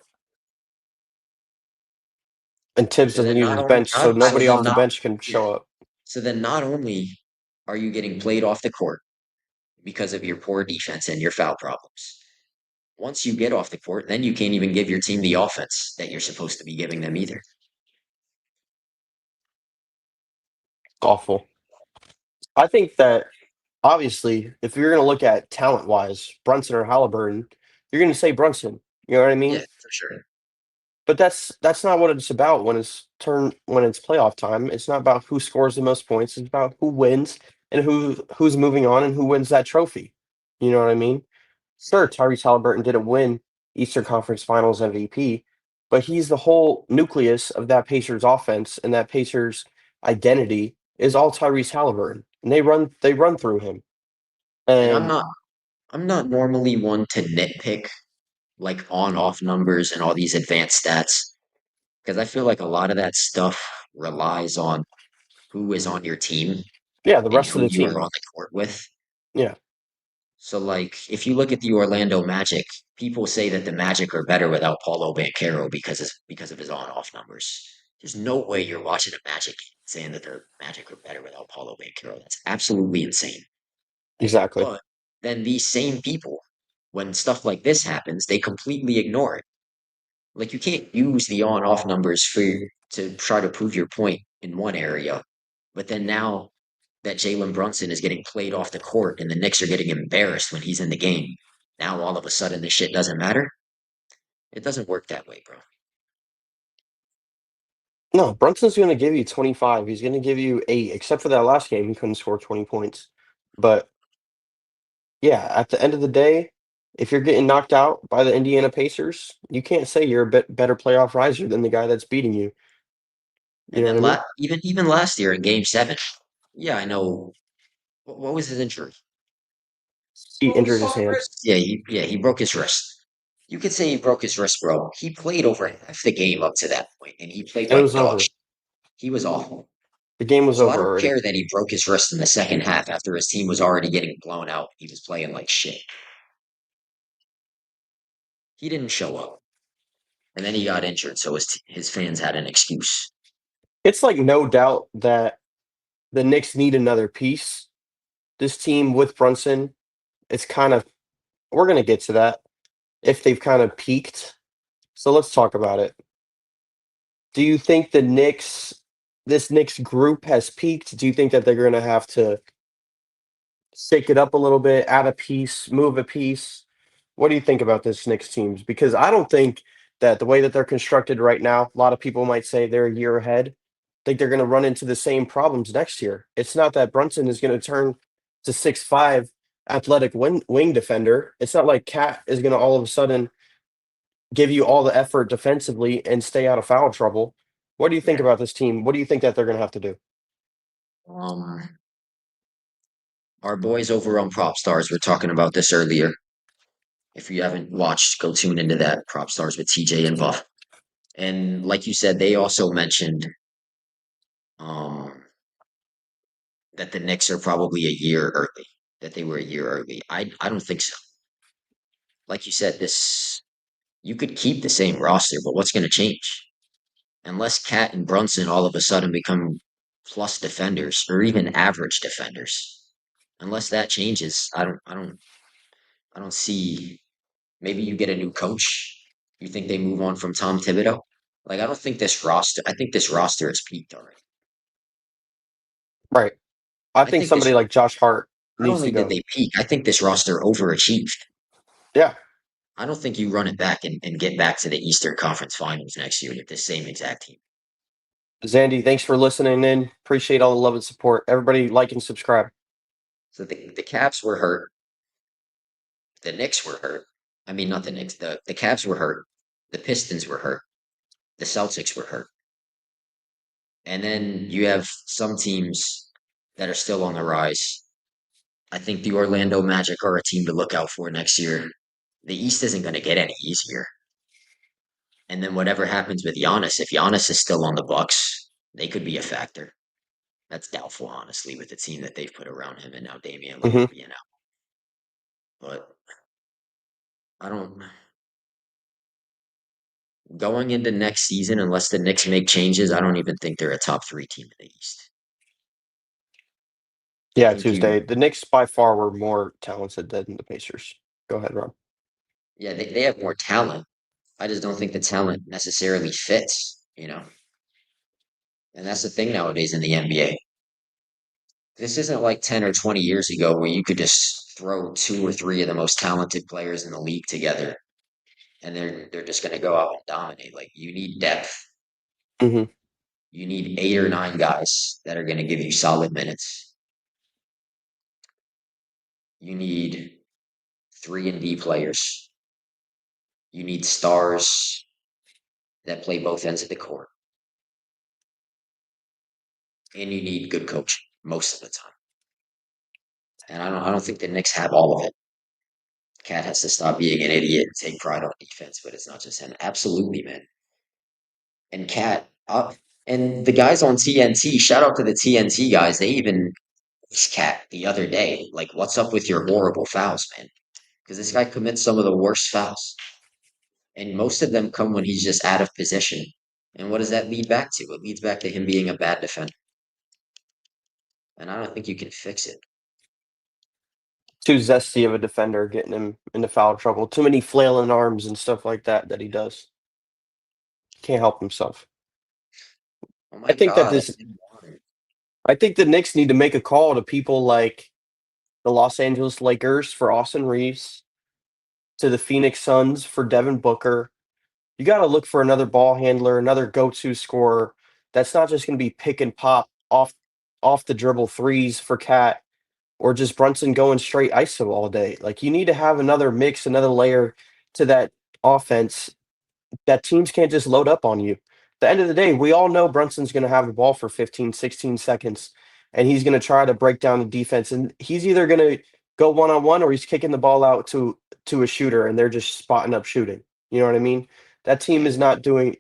And Tibbs So doesn't then use not his only bench, so so nobody then off the not bench can yeah. show up. So then not only are you getting played off the court because of your poor defense and your foul problems. Once you get off the court, then you can't even give your team the offense that you're supposed to be giving them either. Awful. I think that obviously, if you're going to look at talent wise, Brunson or Halliburton, you're going to say Brunson. You know what I Yeah, mean? for sure. But that's not what it's about when it's playoff time. It's not about who scores the most points. It's about who wins and who's moving on and who wins that trophy. You know what I mean? Sure, Tyrese Halliburton didn't win Eastern Conference Finals MVP, but he's the whole nucleus of that Pacers offense, and that Pacers identity is all Tyrese Halliburton, and they run through him. And And I'm not normally one to nitpick like on off numbers and all these advanced stats because I feel like a lot of that stuff relies on who is on your team yeah, the and rest of who the you are team. on the court with. Yeah, So, like, if you look at the Orlando Magic, people say that the Magic are better without Paulo Banchero because of his on-off numbers. There's no way you're watching a Magic game saying that the Magic are better without Paulo Banchero. That's absolutely insane. exactly. But then these same people, when stuff like this happens, they completely ignore it. Like, you can't use the on-off numbers to try to prove your point in one area, but then now that Jalen Brunson is getting played off the court and the Knicks are getting embarrassed when he's in the game. Now all of a sudden this shit doesn't matter. It doesn't work that way, bro. No, Brunson's going to give you 25. He's going to give you 8, except for that last game. He couldn't score 20 points. But yeah, at the end of the day, if you're getting knocked out by the Indiana Pacers, you can't say you're a bit better playoff riser than the guy that's beating you. You And know what then I mean? even last year in Game 7, yeah, I know. What was his injury? He Oh, injured his saw hand. wrist. Yeah, he broke his wrist. You could say he broke his wrist, bro. He played over half the game up to that point, and he played And it like was dog over. shit. He was awful. The game was So I over don't already. care that he broke his wrist in the second half after his team was already getting blown out. He was playing like shit. He didn't show up, and then he got injured, so his fans had an excuse. It's like no doubt that the Knicks need another piece. This team with Brunson, it's kind of we're gonna get to that if they've kind of peaked. So let's talk about it. Do you think this Knicks group has peaked? Do you think that they're gonna have to shake it up a little bit, add a piece, move a piece? What do you think about this Knicks teams? Because I don't think that the way that they're constructed right now, a lot of people might say they're a year ahead. I think they're going to run into the same problems next year. It's not that Brunson is going to turn to 6'5" athletic wing defender. It's not like Cat is going to all of a sudden give you all the effort defensively and stay out of foul trouble. What do you think Yeah. about this team? What do you think that they're going to have to do? Um, our boys over on Prop Stars were talking about this earlier. If you haven't watched, go tune into that. Prop Stars with TJ and Buff. And like you said, they also mentioned um that the Knicks are probably a year early. That they were a year early. I don't think so. Like you said, this you could keep the same roster, but what's going to change? Unless Cat and Brunson all of a sudden become plus defenders or even average defenders. Unless that changes, I don't see. Maybe you get a new coach. You think they move on from Tom Thibodeau? Like I don't think this roster. I think this roster is peaked already. Right. I I think think this. somebody like Josh Hart Not needs to only did go. they peak, I think this roster overachieved. Yeah. I don't think you run it back and get back to the Eastern Conference Finals next year with the same exact team. Zandy, thanks for listening in. Appreciate all the love and support. Everybody like and subscribe. So the Caps were hurt. The Knicks were hurt. I mean, not the Knicks. The Cavs were hurt. The Pistons were hurt. The Celtics were hurt. And then you have some teams that are still on the rise. I think the Orlando Magic are a team to look out for next year. The East isn't going to get any easier. And then whatever happens with Giannis, if Giannis is still on the Bucks, they could be a factor. That's doubtful, honestly, with the team that they've put around him and now Damian Hmm. Lillard being out. But I don't. Going into next season, unless the Knicks make changes, I don't even think they're a top three team in the East. I Yeah, think you, Tuesday. The Knicks by far were more talented than the Pacers. Go ahead, Rob. yeah, they have more talent. I just don't think the talent necessarily fits. And that's the thing nowadays in the NBA. This isn't like 10 or 20 years ago where you could just throw two or three of the most talented players in the league together and they're just going to go out and dominate. Like you need depth. Hmm. You need eight or nine guys that are going to give you solid minutes. You need 3-and-D players. You need stars that play both ends of the court. And you need good coaching most of the time. And I don't think the Knicks have all of it. Cat has to stop being an idiot and take pride on defense, but it's not just him. Absolutely, man. And Cat and the guys on TNT, shout out to the TNT guys. They even Cat the other day. Like, what's up with your horrible fouls, man? Because this guy commits some of the worst fouls. And most of them come when he's just out of position. And what does that lead back to? It leads back to him being a bad defender. And I don't think you can fix it. Too zesty of a defender, getting him into foul trouble. Too many flailing arms and stuff like that he does. Can't help himself. Oh I my think that God, I this. didn't want him. I think the Knicks need to make a call to people like the Los Angeles Lakers for Austin Reeves, to the Phoenix Suns for Devin Booker. You got to look for another ball handler, another go-to scorer. That's not just going to be pick and pop off the dribble threes for Cat or just Brunson going straight ISO all day. Like you need to have another mix, another layer to that offense that teams can't just load up on you. At the end of the day, we all know Brunson's going to have the ball for 15, 16 seconds, and he's going to try to break down the defense. And he's either going to go one on one, or he's kicking the ball out to a shooter and they're just spotting up shooting. You know what I mean? That team Yeah, is not doing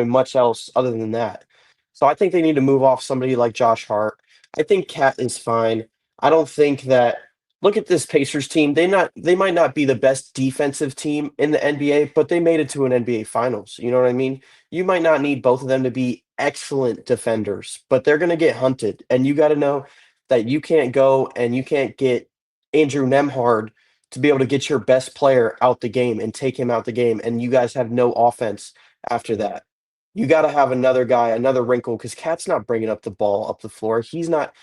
much else other than that. So I think they need to move off somebody like Josh Hart. I think Cat is fine. I don't think that look at this Pacers team. They might not be the best defensive team in the NBA, but they made it to an NBA finals. You know what I mean? You might not need both of them to be excellent defenders, but they're going to get hunted. And you got to know that you can't go and you can't get Andrew Nemhard to be able to get your best player out the game and take him out the game. And you guys have no offense after that. You got to have another guy, another wrinkle, because Cat's not bringing up the ball up the floor. He's not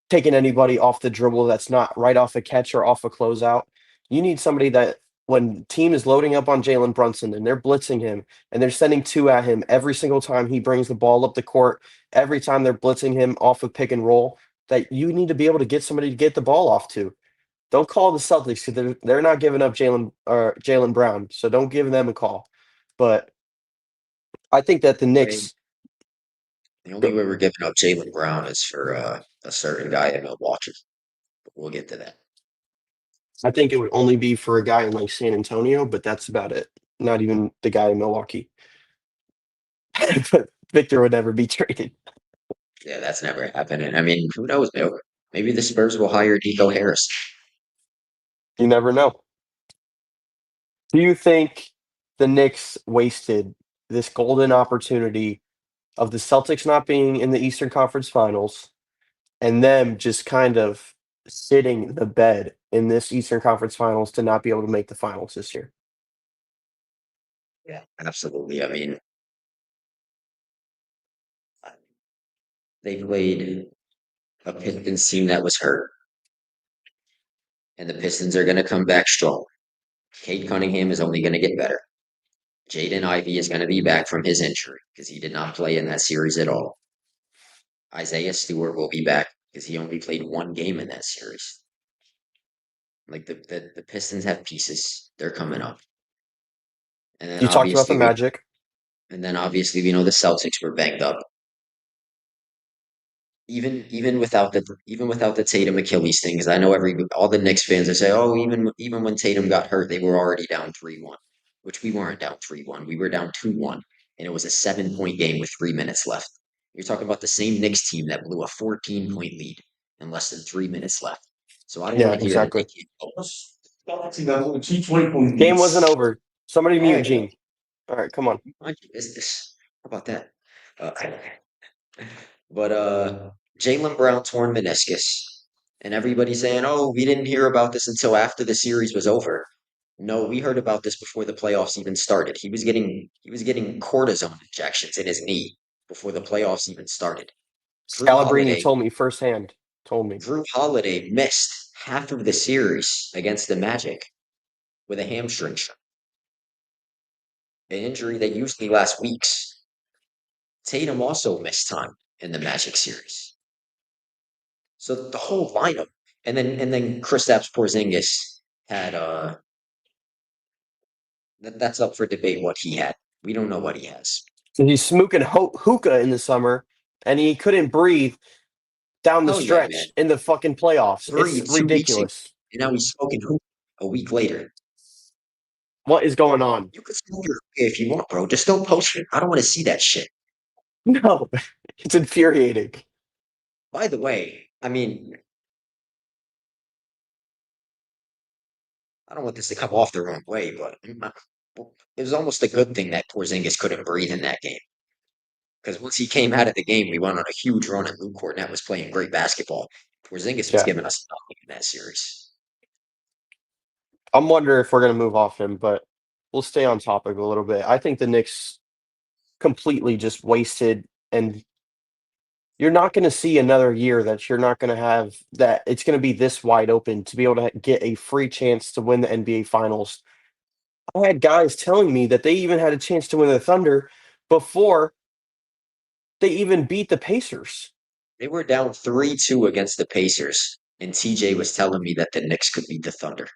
taking anybody off the dribble that's not right off a catch or off a closeout. You need somebody that when team is loading up on Jalen Brunson and they're blitzing him and they're sending two at him every single time he brings the ball up the court, every time they're blitzing him off of pick and roll, that you need to be able to get somebody to get the ball off to. Don't call the Celtics because they're not giving up Jalen Brown, so don't give them a call. But I think that the way Knicks, the only way we're giving up Jalen Brown is for a certain guy in Milwaukee. But we'll get to that. I think it would only be for a guy in like San Antonio, but that's about it. Not even the guy in Milwaukee. But Victor would never be traded. Yeah, that's never happening. I mean, who knows? Maybe the Spurs will hire Nico Harris. You never know. Do you think the Knicks wasted this golden opportunity of the Celtics not being in the Eastern Conference Finals and them just kind of sitting the bed in this Eastern Conference Finals to not be able to make the finals this year? Yeah, absolutely. I mean, they played a Pistons team that was hurt, and the Pistons are going to come back strong. Kate Cunningham is only going to get better. Jaden Ivey is going to be back from his injury because he did not play in that series at all. Isaiah Stewart will be back because he only played one game in that series. Like the Pistons have pieces. They're coming up. And then You talked about the obviously we Magic. and then obviously we know the Celtics were banged up. Even without the Tatum Achilles thing, because I know all the Knicks fans are say, oh, even when Tatum got hurt, they were already down 3-1, which we weren't down 3-1. We were down 2-1, and it was a 7-point game with 3 minutes left. You're talking about the same Knicks team that blew a 14-point lead in less than 3 minutes left. So I don't want Yeah, to hear that they exactly. can't help us. Two 20-point Game wasn't leads. over. Somebody mute Hey, Gene. All right, come on. mind your business. How about that? Uh, But Jalen Brown torn meniscus, and everybody saying, "Oh, we didn't hear about this until after the series was over." No, we heard about this before the playoffs even started. He was getting cortisone injections in his knee before the playoffs even started. Drew Scalabrini Holiday, told me firsthand. Told me. Drew Holiday missed half of the series against the Magic with a hamstring, an injury that usually lasts weeks. Tatum also missed time in the Magic series. So the whole lineup, and then Kristaps Porzingis had that's up for debate what he had. We don't know what he has. And he's smoking hookah in the summer, and he couldn't breathe down the Oh yeah, man. stretch in the fucking playoffs. It's Breathe 2 weeks ago, ridiculous. and now he's smoking hookah a week later. What is going on? You can smoke your hookah if you want, bro. Just don't post it. I don't want to see that shit. No, it's infuriating. By the way, I mean, I don't want this to come off the wrong way, but it was almost a good thing that Porzingis couldn't breathe in that game. Because once he came out of the game, we went on a huge run, and Luke Kornet was playing great basketball. Porzingis was Yeah. giving us nothing in that series. I'm wondering if we're going to move off him, but we'll stay on topic a little bit. I think the Knicks completely just wasted, and you're not going to see another year that you're not going to have that it's going to be this wide open to be able to get a free chance to win the NBA Finals. I had guys telling me that they even had a chance to win the Thunder before they even beat the Pacers. They were down 3-2 against the Pacers, and TJ was telling me that the Knicks could beat the Thunder.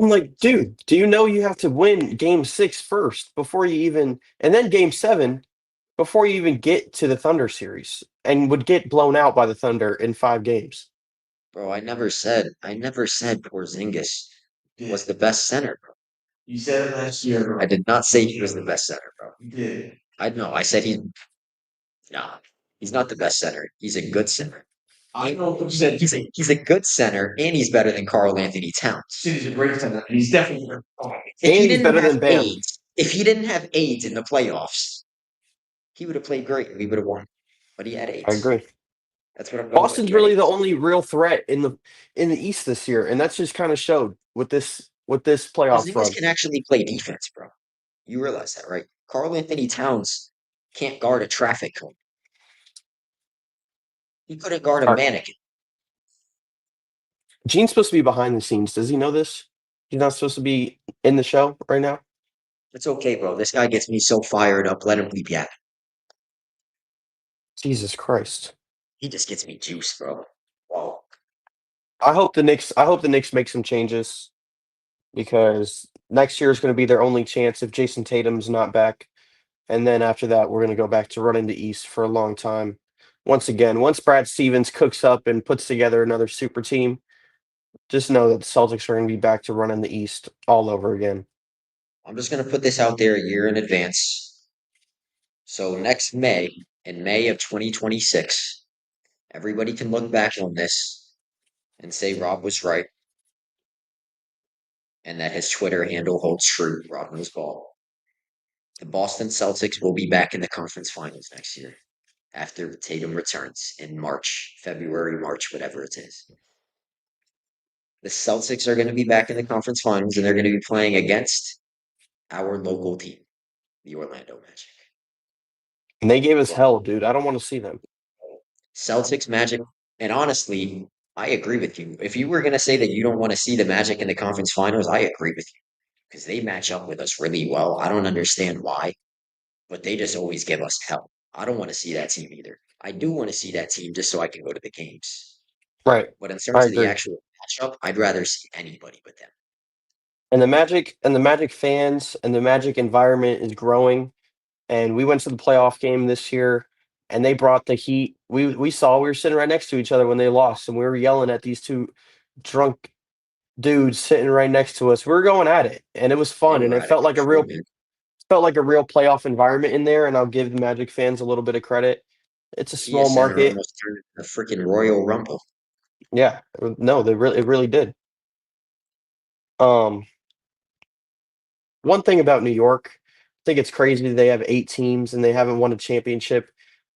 I'm like, dude, do you know you have to win game 6 first before you even, and then game 7 before you even get to the Thunder series and would get blown out by the Thunder in 5 games? Bro, I never said Porzingis was Did. the best center, bro. You said it last year, bro. I did not say he was the best center, bro. You did. I know. I said no, he's not the best center. He's a good center. I know what you said. He's a good center, and he's better than Carl Anthony Towns. City's a great center, and he's definitely If he And he's didn't better have than Bam. AIDS, if he didn't have AIDS in the playoffs, he would have played great. We would have won. But he had I AIDS. agree. That's what I'm going with. Boston's He had really the AIDS. only real threat in the East this year, and that's just kind of showed with this playoffs Porzingis run. can actually play defense, bro. You realize that, right? Carl Anthony Towns can't guard a traffic cone. He couldn't guard a All right. mannequin. Gene's supposed to be behind the scenes. Does he know this? He's not supposed to be in the show right now. It's okay, bro. This guy gets me so fired up. Let him bleep yapping. Jesus Christ. He just gets me juice, bro. Whoa. I hope the Knicks make some changes because next year is going to be their only chance if Jason Tatum's not back. And then after that, we're going to go back to running the East for a long time. Once again, once Brad Stevens cooks up and puts together another super team, just know that the Celtics are going to be back to running the East all over again. I'm just gonna put this out there a year in advance. So next May, in May of 2026, everybody can look back on this and say Rob was right and that his Twitter handle holds true. Rob knows ball. The Boston Celtics will be back in the conference finals next year after Tatum returns in March, February, March, whatever it is. The Celtics are going to be back in the conference finals and they're going to be playing against our local team, the Orlando Magic. And they gave us Well, hell, dude. I don't want to see them. Celtics, Magic, and honestly, I agree with you. If you were going to say that you don't want to see the Magic in the conference finals, I agree with you because they match up with us really well. I don't understand why, but they just always give us hell. I don't want to see that team either. I do want to see that team just so I can go to the games. Right. But in I terms of the agree. actual matchup, I'd rather see anybody but them. And the Magic fans and the Magic environment is growing. And we went to the playoff game this year, and they brought the heat. We were sitting right next to each other when they lost, and we were yelling at these two drunk dudes sitting right next to us. We were going at it, and it was They fun, and were it at it felt for like a sure, real man. felt like a real playoff environment in there. And I'll give the Magic fans a little bit of credit. It's a Kia small Center market. almost turned a freaking Royal Rumble. Yeah, no, it really did. Um, One thing about New York, I think it's crazy they have 8 teams and they haven't won a championship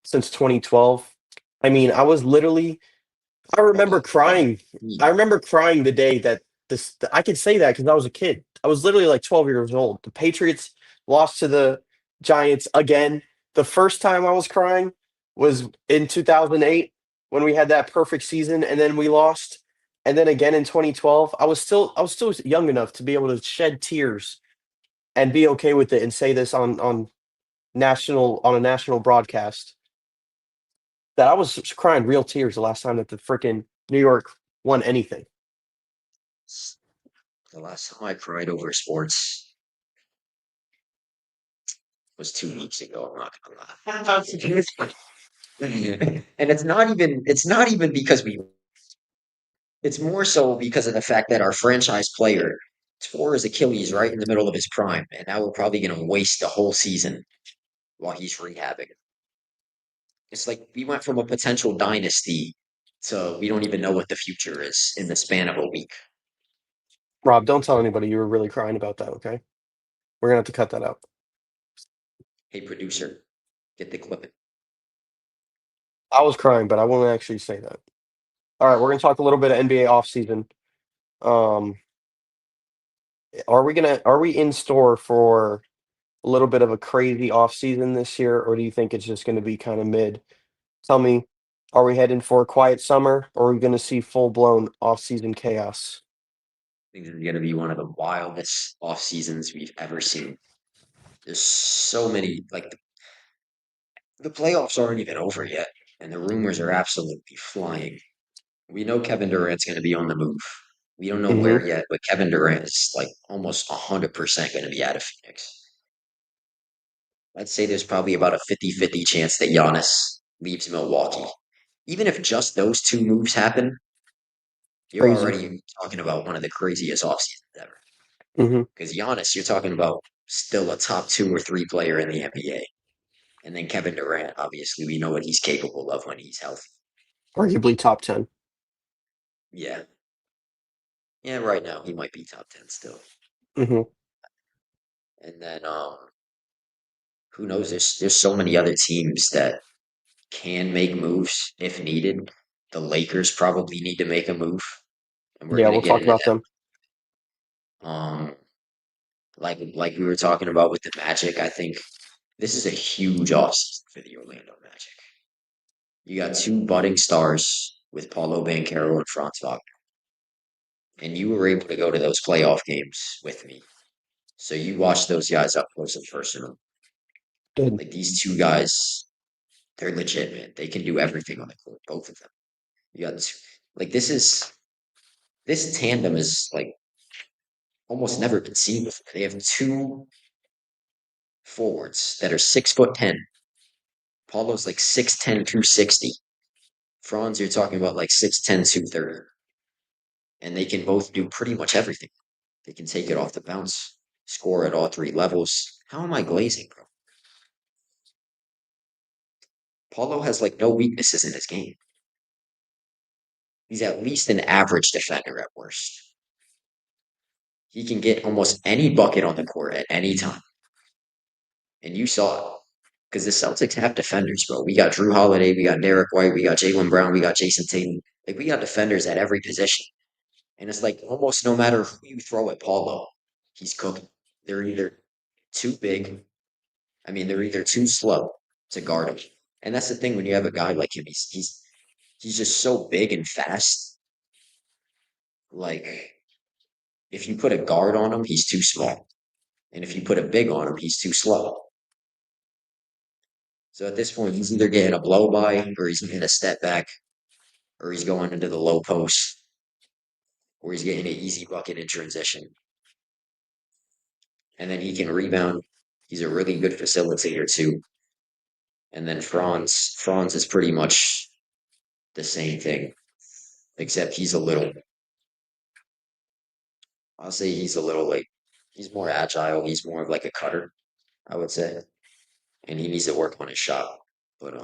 since 2012. I mean, I Bro, remember that's a crying. I team. remember crying the day that I could say that because I was a kid. I was literally like 12 years old. The Patriots lost to the Giants again. The first time I was crying was in 2008 when we had that perfect season and then we lost. And then again in 2012, I was still young enough to be able to shed tears and be okay with it and say this on a national broadcast that I was crying real tears the last time that the freaking New York won anything. The last time I cried over sports was 2 weeks ago. I'm not gonna lie. And it's not even because it's more so because of the fact that our franchise player tore his Achilles right in the middle of his prime, and now we're probably gonna waste the whole season while he's rehabbing. It's like we went from a potential dynasty to we don't even know what the future is in the span of a week. Rob, don't tell anybody you were really crying about that, okay? We're gonna have to cut that out. Hey, producer, get the clipping. I was crying, but I won't actually say that. All right, we're gonna talk a little bit of NBA offseason. Um, are we in store for a little bit of a crazy offseason this year, or do you think it's just gonna be kind of mid? Tell me, are we heading for a quiet summer, or are we gonna see full blown offseason chaos? I think this is gonna be one of the wildest off seasons we've ever seen. There's so many like the playoffs aren't even over yet, and the rumors are absolutely flying. We know Kevin Durant's going to be on the move. We don't know Hmm. where yet, but Kevin Durant is like almost 100% going to be out of Phoenix. I'd say there's probably about a 50-50 chance that Giannis leaves Milwaukee. Even if just those two moves happen, you're Crazy. already talking about one of the craziest offseasons ever. Hmm. Because Giannis, you're talking about still a top 2 or 3 player in the NBA. And then Kevin Durant, obviously, we know what he's capable of when he's healthy. Arguably top 10. Yeah. Yeah, right now he might be top 10 still. Hmm. And then who knows? There's so many other teams that can make moves if needed. The Lakers probably need to make a move, and we're Yeah, gonna we'll get talk into about them. that. Like we were talking about with the Magic, I think this is a huge offseason for the Orlando Magic. You got 2 budding stars with Paulo Banchero and Franz Wagner, and you were able to go to those playoff games with me. So you watched those guys up close and personal. Good. Like these 2 guys, they're legit, man. They can do everything on the court, both of them. You got like this tandem is like almost never been seen before. They have 2 forwards that are 6'10". Paulo's like 6'10", 260. Franz, you're talking about like 6'10", 230. And they can both do pretty much everything. They can take it off the bounce, score at all 3 levels. How am I glazing, bro? Paulo has like no weaknesses in his game. He's at least an average defender at worst. He can get almost any bucket on the court at any time. And you saw it. Because the Celtics have defenders, bro. We got Drew Holiday, we got Derek White, we got Jalen Brown, we got Jason Tatum. Like we got defenders at every position. And it's like almost no matter who you throw at Paulo, he's cooking. They're either too big, they're either too slow to guard him. And that's the thing when you have a guy like him, he's just so big and fast. Like if you put a guard on him, he's too small. And if you put a big on him, he's too slow. So at this point, he's either getting a blow by, or he's getting a step back, or he's going into the low post, or he's getting an easy bucket in transition. And then he can rebound. He's a really good facilitator too. And then Franz is pretty much the same thing, except I'll say he's a little like, he's more agile. He's more of like a cutter, I would say. And he needs to work on his shot. But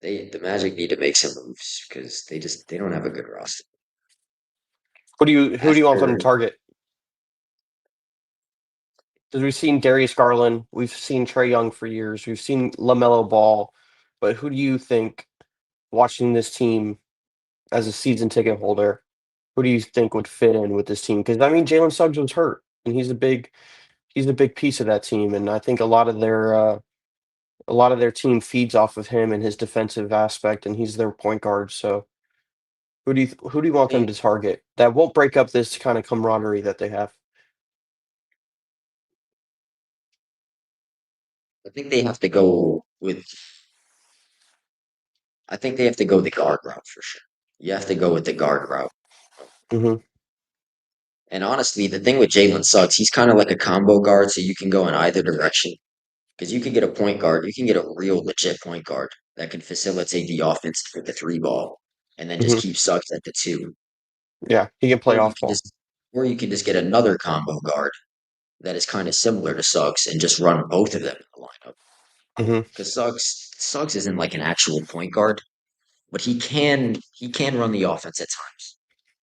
the Magic need to make some moves because they don't have a good roster. Who do you want them to After target? Because we've seen Darius Garland, we've seen Trey Young for years, we've seen LaMelo Ball, but who do you think, watching this team as a season ticket holder, who do you think would fit in with this team? Because Jalen Suggs was hurt, and he's a big piece of that team, and I think a lot of their team feeds off of him and his defensive aspect, and he's their point guard. So who do you want them to target that won't break up this kind of camaraderie that they have? I think they have to go with I think they have to go the guard route for sure. You have to go with the guard route. Hmm. And honestly, the thing with Jalen Suggs, he's kind of like a combo guard, so you can go in either direction. Because you can get a point guard, you can get a real legit point guard that can facilitate the offense with the 3 ball, and then just Hmm. keep Suggs at the 2. Yeah, he can play Or you off can ball. just or you can just get another combo guard that is kind of similar to Suggs and just run both of them in the lineup. Hmm. Because Suggs isn't like an actual point guard, but he can run the offense at times.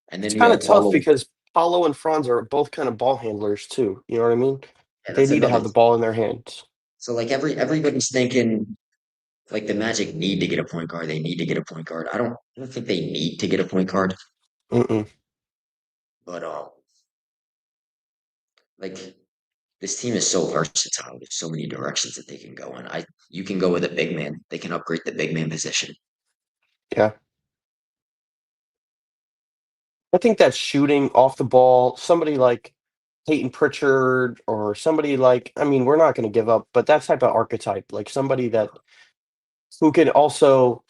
And It's then you kind of have tough Paulo. because Paulo and Franz are both kind of ball handlers too. You know what I mean? Yeah, They that's need to another have the thing. ball in their hands. So like everybody's thinking like the Magic need to get a point guard. They need to get a point guard. I don't think they need to get a point guard, Mm-mm. but like this team is so versatile. There's so many directions that they can go in. You can go with a big man. They can upgrade the big man position. Yeah. I think that shooting off the ball, somebody like Peyton Pritchard or somebody like, we're not going to give up, but that type of archetype, like somebody that who can also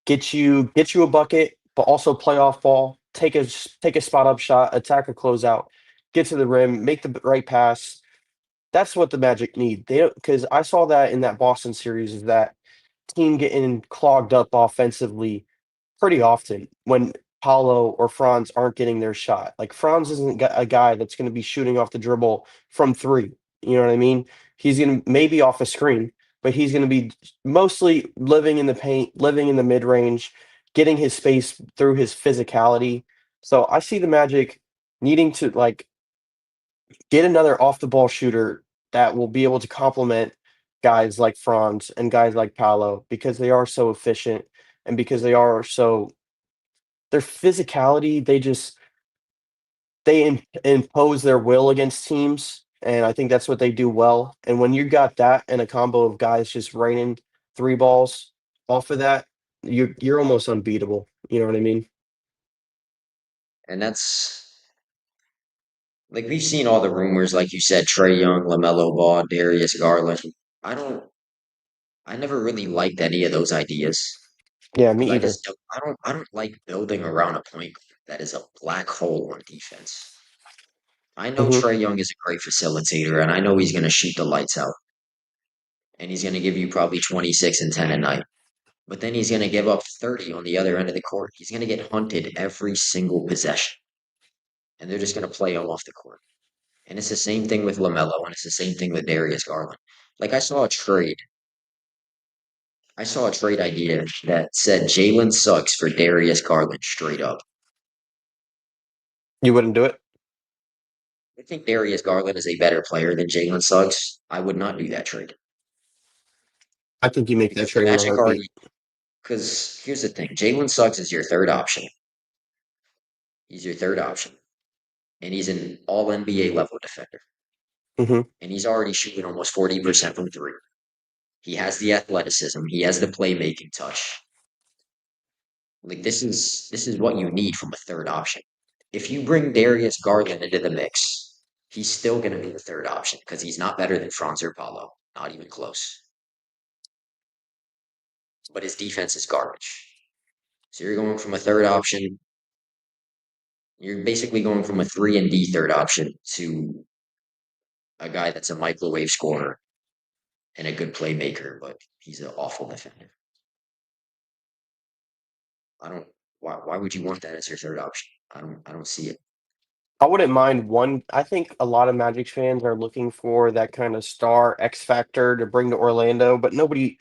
get you a bucket, but also play off ball, take a spot up shot, attack a closeout, get to the rim, make the right pass. That's what the Magic need. They because I saw that in that Boston series is that team getting clogged up offensively pretty often when Paulo or Franz aren't getting their shot. Like Franz isn't a guy that's going to be shooting off the dribble from three. You know what I mean? He's going to maybe off a screen, but he's going to be mostly living in the paint, living in the mid range, getting his space through his physicality. So I see the Magic needing to like get another off the ball shooter that will be able to complement guys like Franz and guys like Paolo because they are so efficient and because they are so their physicality, they impose their will against teams, and I think that's what they do well. And when you got that and a combo of guys just raining three balls off of that, you're almost unbeatable. You know what I mean? And that's like we've seen all the rumors, like you said, Trey Young, LaMelo Ball, Darius Garland. I don't I never really liked any of those ideas Yeah, because me either. I don't like building around a point guard that is a black hole on defense. I know Hmm. Trey Young is a great facilitator, and I know he's going to shoot the lights out, and he's going to give you probably 26 and 10 a night. But then he's going to give up 30 on the other end of the court. He's going to get hunted every single possession, and they're just going to play him off the court. And it's the same thing with LaMelo, and it's the same thing with Darius Garland. Like I saw a trade idea that said Jalen Suggs for Darius Garland straight up. You wouldn't do it? I think Darius Garland is a better player than Jalen Suggs. I would not do that trade I think you make that because the trade in a Magic heartbeat. already. Because here's the thing: Jalen Suggs is your third option. He's your third option, and he's an All NBA level defender, Hmm. and he's already shooting almost 40% from three. He has the athleticism. He has the playmaking touch. Like this is what you need from a third option. If you bring Darius Garland into the mix, he's still going to be the third option because he's not better than Franz or Paulo, not even close. But his defense is garbage. So you're going from a third option. You're basically going from a 3 and D third option to a guy that's a microwave scorer and a good playmaker, but he's an awful defender. I don't. Why would you want that as your third option? I don't see it. I wouldn't mind one. I think a lot of Magic fans are looking for that kind of star X factor to bring to Orlando, but nobody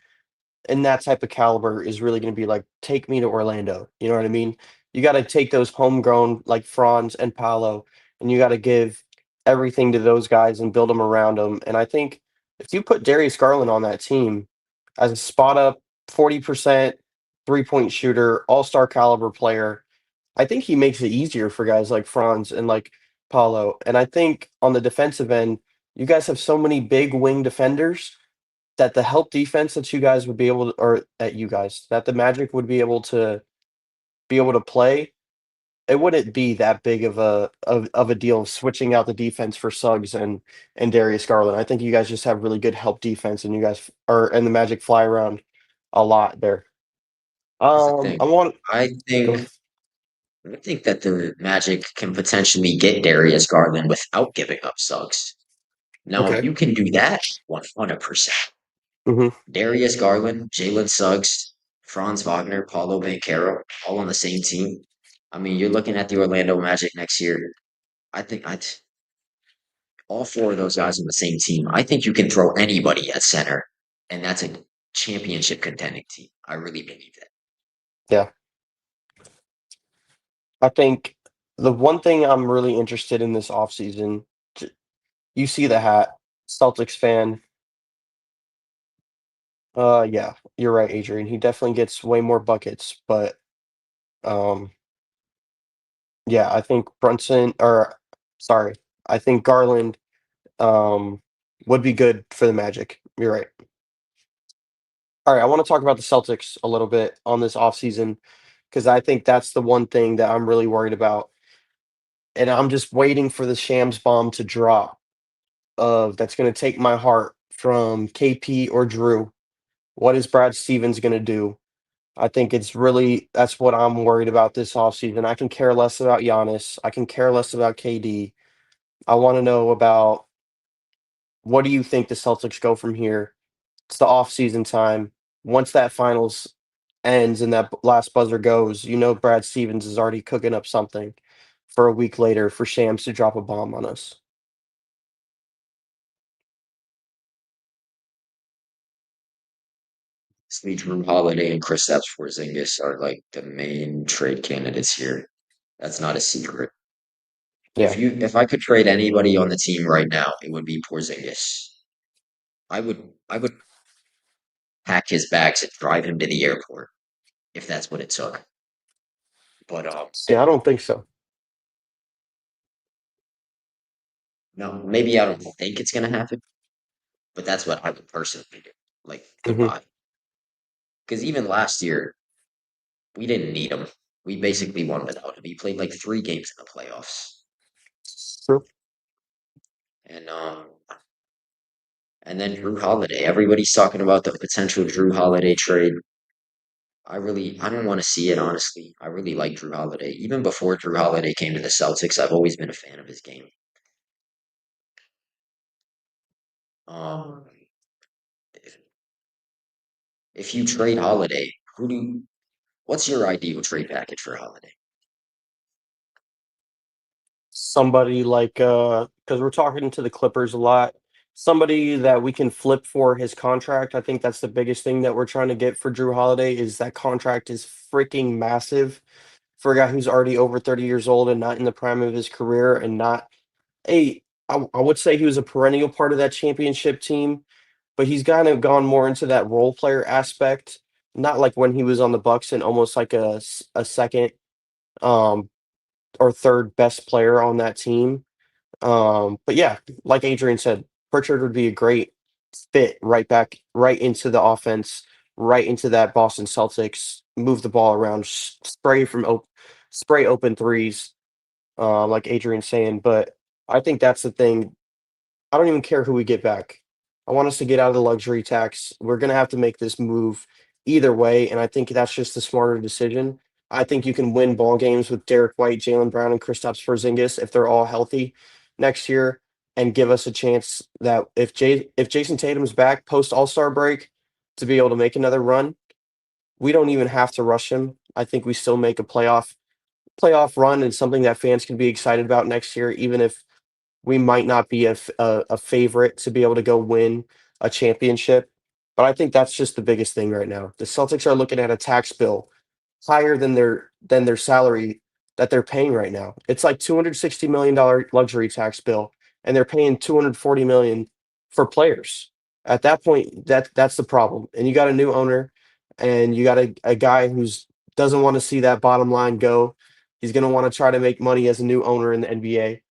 in that type of caliber is really going to be like, take me to Orlando. You know what I mean? You got to take those homegrown like Franz and Paolo, and you got to give everything to those guys and build them around them. And I think if you put Darius Garland on that team as a spot up 40% 3-point shooter, all star caliber player, I think he makes it easier for guys like Franz and like Paolo. And I think on the defensive end, you guys have so many big wing defenders that the help defense that you guys would be able to, or that you guys, that the Magic would be able to play, it wouldn't be that big of a deal switching out the defense for Suggs and Darius Garland. I think you guys just have really good help defense, and you guys are and the Magic fly around a lot there. Here's the I thing. want I go. think I think that the Magic can potentially get Darius Garland without giving up Suggs. Now, if Okay. you can do that, 100%. Hmm. Darius Garland, Jalen Suggs, Franz Wagner, Paulo Banchero, all on the same team. I mean, you're looking at the Orlando Magic next year. I think I'd all four of those guys on the same team. I think you can throw anybody at center, and that's a championship contending team. I really believe that. Yeah, I think the one thing I'm really interested in this offseason, you see the hat, Celtics fan. Yeah, you're right, Adrian. He definitely gets way more buckets, but um, yeah, I think Brunson, or sorry, I think Garland um would be good for the Magic. You're right. All right, I want to talk about the Celtics a little bit on this offseason because I think that's the one thing that I'm really worried about, and I'm just waiting for the Shams bomb to drop. Of that's going to take my heart from KP or Drew. What is Brad Stevens going to do? I think it's really that's what I'm worried about this offseason. I can care less about Giannis. I can care less about KD. I want to know about what do you think the Celtics go from here? It's the offseason time. Once that finals ends and that last buzzer goes, you know Brad Stevens is already cooking up something for a week later for Shams to drop a bomb on us. Honestly, Drew Holiday and Kristaps Porzingis are like the main trade candidates here. That's not a secret. Yeah. If I could trade anybody on the team right now, it would be Porzingis. I would pack his bags and drive him to the airport if that's what it took. But See, I don't think so. no, maybe I don't think it's gonna happen, but that's what I would personally do. Like Hmm. goodbye. Because even last year, we didn't need him. We basically won without him. He played like 3 games in the playoffs. True. And and then Drew Holiday. Everybody's talking about the potential Drew Holiday trade. I don't want to see it, honestly. I really like Drew Holiday. Even before Drew Holiday came to the Celtics, I've always been a fan of his game. Um, if, if you trade Holiday, what's your ideal trade package for Holiday? Somebody like because we're talking to the Clippers a lot. Somebody that we can flip for his contract. I think that's the biggest thing that we're trying to get for Drew Holiday is that contract is freaking massive for a guy who's already over 30 years old and not in the prime of his career and not a I would say he was a perennial part of that championship team, but he's kind of gone more into that role player aspect, not like when he was on the Bucks and almost like a second um or third best player on that team. But yeah, like Adrian said, Pritchard would be a great fit right back right into the offense, right into that Boston Celtics, move the ball around, spray open threes, like Adrian's saying. But I think that's the thing. I don't even care who we get back. I want us to get out of the luxury tax. We're going to have to make this move either way, and I think that's just the smarter decision. I think you can win ball games with Derek White, Jalen Brown, and Kristaps Porzingis if they're all healthy next year, and give us a chance that if Jason Tatum's back post All Star break to be able to make another run, we don't even have to rush him. I think we still make a playoff run and something that fans can be excited about next year, even if we might not be a favorite to be able to go win a championship. But I think that's just the biggest thing right now. The Celtics are looking at a tax bill higher than their salary that they're paying right now. It's like $260 million luxury tax bill, and they're paying 240 million for players. At that point, that's the problem. And you got a new owner, and you got a guy who's doesn't want to see that bottom line go. He's going to want to try to make money as a new owner in the NBA.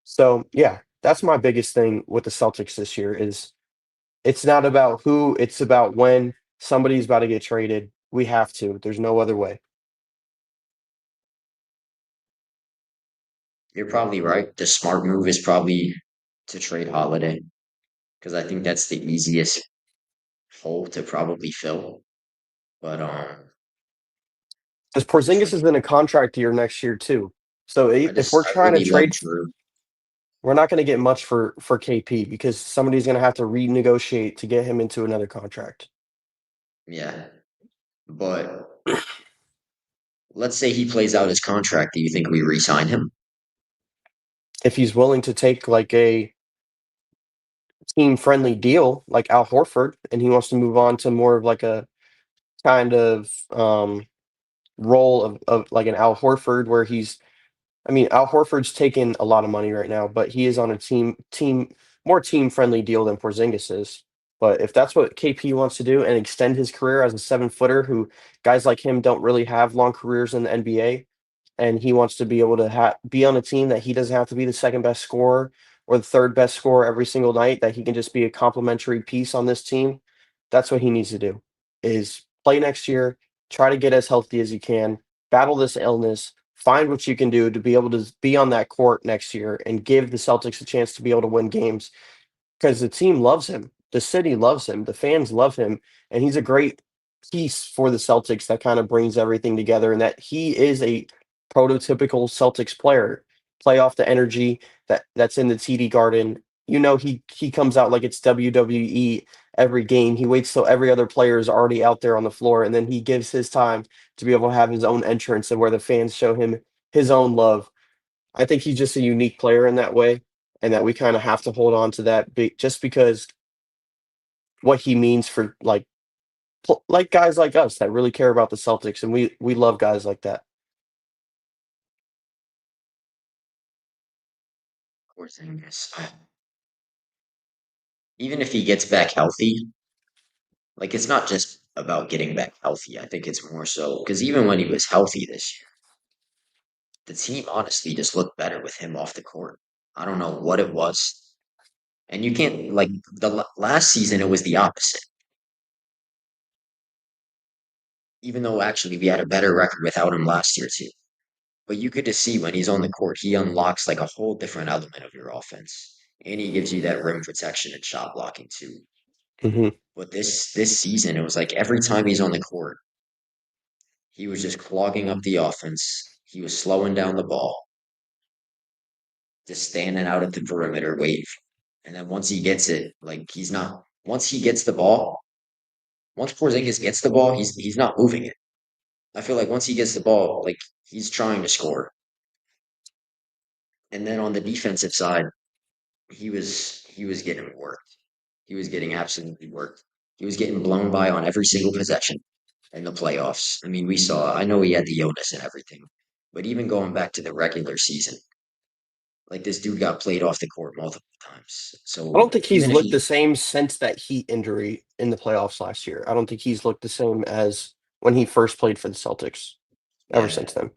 So yeah, that's my biggest thing with the Celtics this year is it's not about who, it's about when somebody's about to get traded. We have to. There's no other way. You're probably right. The smart move is probably to trade Holiday because I think that's the easiest hole to probably fill. But Because to Porzingis is trade, in a contract year next year too. So if we're I trying to really love trade, Drew. we're not going to get much for KP because somebody's going to have to renegotiate to get him into another contract. Yeah, but let's say he plays out his contract. Do you think we re-sign him? If he's willing to take like a team friendly deal like Al Horford and he wants to move on to more of like a kind of role of like an Al Horford where he's I mean Al Horford's taking a lot of money right now, but he is on a team more team friendly deal than Porzingis is. But if that's what KP wants to do and extend his career as a 7 footer who guys like him don't really have long careers in the NBA, and he wants to be able to be on a team that he doesn't have to be the second best scorer or the third best scorer every single night, that he can just be a complementary piece on this team. That's what he needs to do is play next year, try to get as healthy as you can, battle this illness, find what you can do to be able to be on that court next year and give the Celtics a chance to be able to win games because the team loves him. The city loves him. The fans love him. And he's a great piece for the Celtics that kind of brings everything together and that he is a prototypical Celtics player. Play off the energy that's in the TD Garden. he comes out like it's WWE every game. He waits till every other player is already out there on the floor, and then he gives his time to be able to have his own entrance and where the fans show him his own love. I think he's just a unique player in that way, and that we kind of have to hold on to that just because what he means for like guys like us that really care about the Celtics, and we love guys like that. Poor thing is, even if he gets back healthy, like it's not just about getting back healthy. I think it's more so because even when he was healthy this year, the team honestly just looked better with him off the court. I don't know what it was. And you can't like last season it was the opposite. Even though actually we had a better record without him last year too. But you could just see when he's on the court, he unlocks like a whole different element of your offense. And he gives you that rim protection and shot blocking too. Hmm. But this season, it was like every time he's on the court, he was just clogging up the offense. He was slowing down the ball, just standing out at the perimeter waiting. And then once he gets it, like he's not. Once he gets the ball, once Porzingis gets the ball, he's not moving it. I feel like once he gets the ball, like he's trying to score. And then on the defensive side, he was getting worked. He was getting absolutely worked. He was getting blown by on every single possession in the playoffs. I mean, we saw. I know he had the illness and everything, but even going back to the regular season, like this dude got played off the court multiple times. I don't So think he's even if looked he, the same since that Heat injury in the playoffs last year. I don't think he's looked the same as when he first played for the Celtics ever yeah, since then.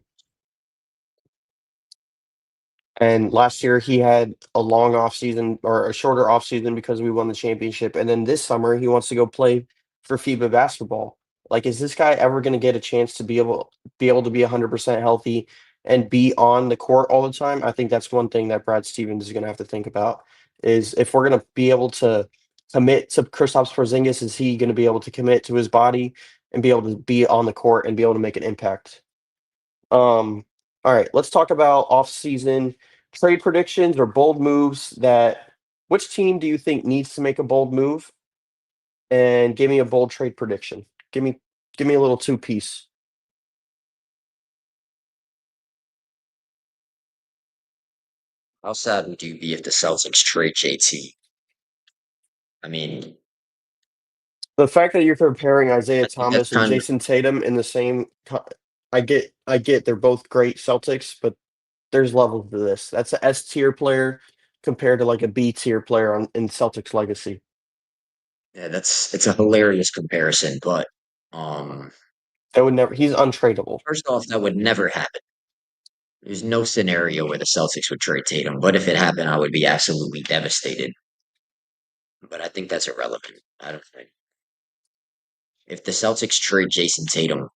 And last year he had a long off season or a shorter off season because we won the championship. And then this summer he wants to go play for FIBA basketball. Like, is this guy ever going to get a chance to be able to be 100% healthy and be on the court all the time? I think that's one thing that Brad Stevens is going to have to think about is if we're going to be able to commit to Kristaps Porzingis, is he going to be able to commit to his body and be able to be on the court and be able to make an impact? All right, let's talk about off-season trade predictions or bold moves that which team do you think needs to make a bold move? And give me a bold trade prediction. Give me a little two-piece. how sad would you be if the Celtics trade JT? I mean, The fact that you're comparing Isaiah I think that's Thomas and kind of Jason Tatum in the same I get they're both great Celtics, but there's levels to this. That's a S tier player compared to like a B tier player in Celtics legacy. yeah, that's it's a hilarious comparison, but um, That would never he's untradeable. first off, that would never happen. There's no scenario where the Celtics would trade Tatum, but if it happened, I would be absolutely devastated. But I think that's irrelevant. I don't think if the Celtics trade Jason Tatum,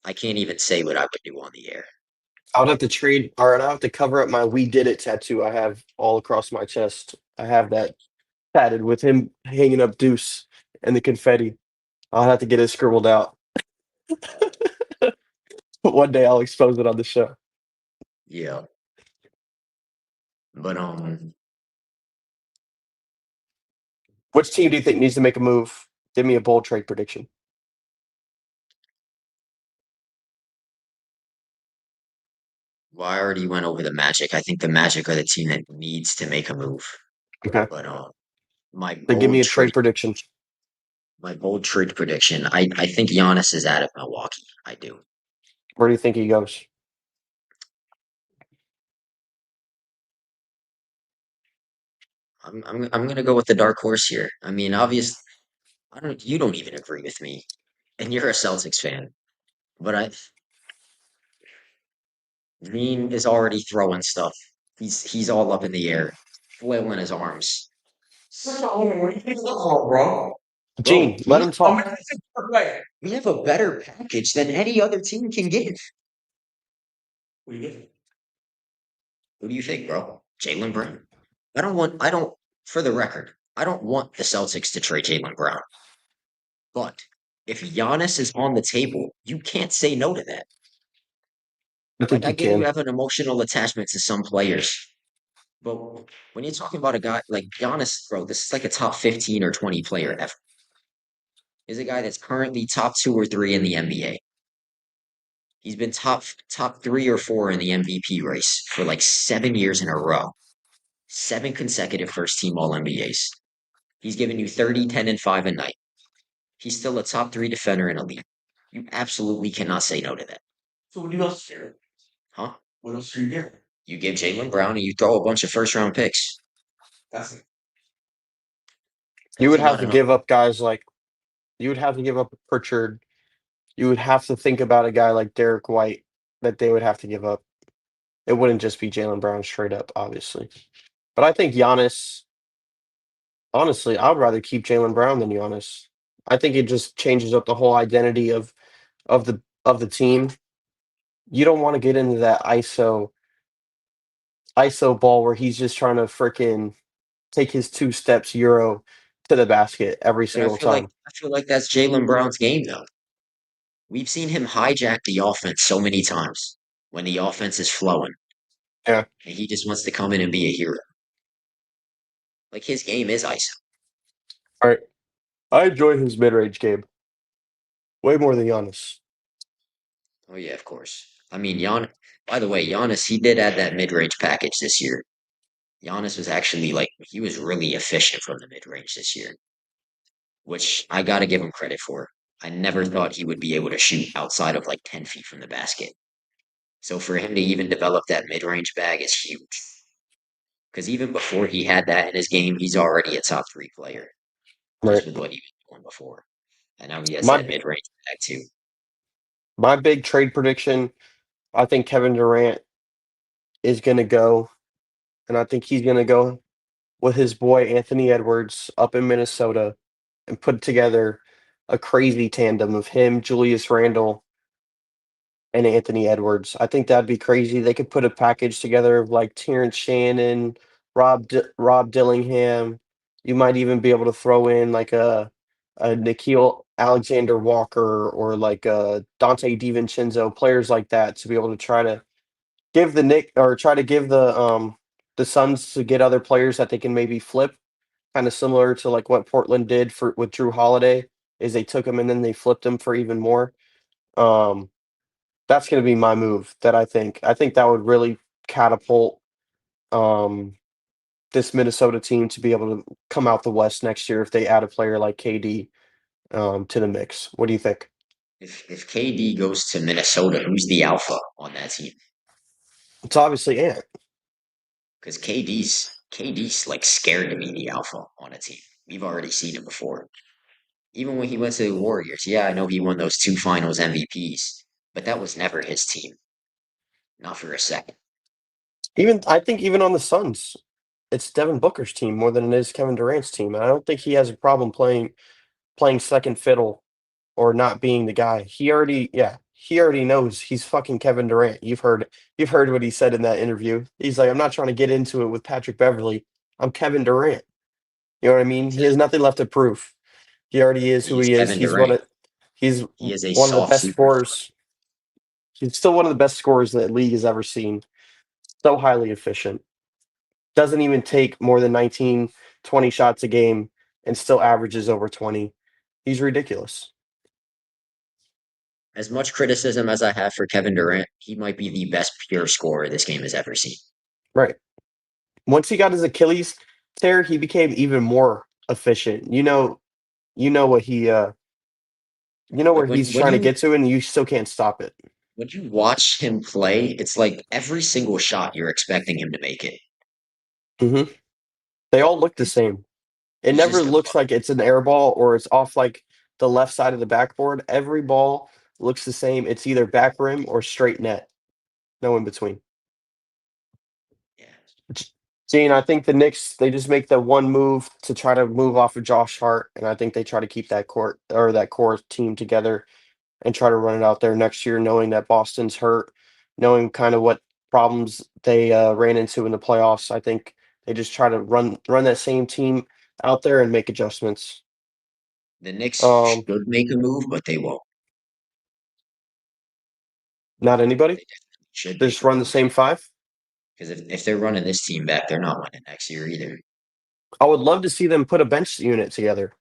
I can't even say what I would do on the air. I would have to trade, or I'd have to cover up my "We Did It" tattoo I have all across my chest. I have that tatted with him hanging up Deuce and the confetti. I'll have to get it scribbled out. But one day I'll expose it on the show. Yeah, but Which team do you think needs to make a move? Give me a bold trade prediction. well, I already went over the Magic. I think the Magic are the team that needs to make a move. Okay. But my Then give me bold a trade trade, prediction. my bold trade prediction. I think Giannis is out of Milwaukee. I do. Where do you think he goes? I'm gonna go with the dark horse here. I mean, obviously, I don't. You don't even agree with me, and you're a Celtics fan. But Green is already throwing stuff. He's all up in the air, flailing his arms. Bro. Gene, Bro, let him talk. we have a better package than any other team can give. Who do you think, bro? Jalen Brown. I don't, for the record, I don't want the Celtics to trade Jalen Brown. But if Giannis is on the table, you can't say no to that. I Like, think I you get you can. have an emotional attachment to some players, But when you're talking about a guy like Giannis, bro, this is like a top 15 or 20 player ever. Is a guy that's currently top 2 or 3 in the NBA. He's been top 3 or 4 in the MVP race for like 7 years in a row. 7 consecutive first team All NBAs. He's given you 30, 10, and 5 a night. He's still a top 3 defender in the league. You absolutely cannot say no to that. So what else here? Huh? What else are you getting? You give Jalen Brown and you throw a bunch of first round picks. That's You would That's have not to enough. give up guys like you would have to give up Pritchard. You would have to think about a guy like Derek White that they would have to give up. It wouldn't just be Jalen Brown straight up, obviously. But I think Giannis, honestly, I would rather keep Jalen Brown than Giannis. I think it just changes up the whole identity of the team. You don't want to get into that ISO ball where he's just trying to freaking take his 2 steps euro to the basket every But I single feel like time. I feel like that's Jalen Brown's game though. We've seen him hijack the offense so many times when the offense is flowing Yeah. and he just wants to come in and be a hero. Like his game is ISO. All right. I enjoy his mid-range game way more than Giannis. Oh yeah, of course. I mean, by the way, Giannis, he did add that mid-range package this year. Giannis was actually like he was really efficient from the mid-range this year, which I gotta give him credit for. I never thought he would be able to shoot outside of like 10 feet from the basket. So for him to even develop that mid-range bag is huge. Because even before he had that in his game, he's already a top 3 player Right. just with what he was doing before. And now he has My that mid-range bag too. my big trade prediction, I think Kevin Durant is going to go, and I think he's going to go with his boy Anthony Edwards up in Minnesota and put together a crazy tandem of him, Julius Randle, and Anthony Edwards. I think that'd be crazy. They could put a package together of like Terrence Shannon, Rob Dillingham. You might even be able to throw in like a Nikhil Alexander Walker or like Dante DiVincenzo, players like that to be able to try to give the Nick or try to give the Suns to get other players that they can maybe flip, kind of similar to like what Portland did for with Drew Holiday, is they took him and then they flipped him for even more. Um, that's going to be my move that I think. I think that would really catapult um, this Minnesota team to be able to come out the West next year if they add a player like KD to the mix. What do you think? If KD goes to Minnesota, who's the alpha on that team? It's obviously Ant. Because KD's like scared to be the alpha on a team. We've already seen it before. Even when he went to the Warriors, yeah, I know he won those 2 finals MVPs, but that was never his team. Not for a second. Even I think even on the Suns, it's Devin Booker's team more than it is Kevin Durant's team. And I don't think he has a problem playing second fiddle or not being the guy. He already knows he's fucking Kevin Durant. You've heard what he said in that interview. He's like, I'm not trying to get into it with Patrick Beverly. I'm Kevin Durant. You know what I mean? He has nothing left to prove. He already is He who is he is. Kevin Durant. He's He is a one of the soft best superstar. scorers. He's still one of the best scorers that league has ever seen. So highly efficient. Doesn't even take more than 19, 20 shots a game and still averages over 20. He's ridiculous. As much criticism as I have for Kevin Durant, he might be the best pure scorer this game has ever seen. Right. Once he got his Achilles tear, he became even more efficient. You know what you know where Like he's trying to get to and you still can't stop it. when you watch him play, it's like every single shot you're expecting him to make it. hmm They all look the He's, same. It he's never just a looks like it's an air ball or it's off like the left side of the backboard. Every ball looks the same. It's either back rim or straight net. No in between. yeah. J- Gene, I think the Knicks they just make the one move to try to move off of Josh Hart, and I think they try to keep that court or that core team together and try to run it out there next year, knowing that Boston's hurt, knowing kind of what problems they ran into in the playoffs. I think they just try to run that same team out there and make adjustments. The Knicks Um, should make a move, but they won't. Not anybody. They definitely should They make just a run the move same five. Because if they're running this team back, they're not winning next year either. I would love to see them put a bench unit together.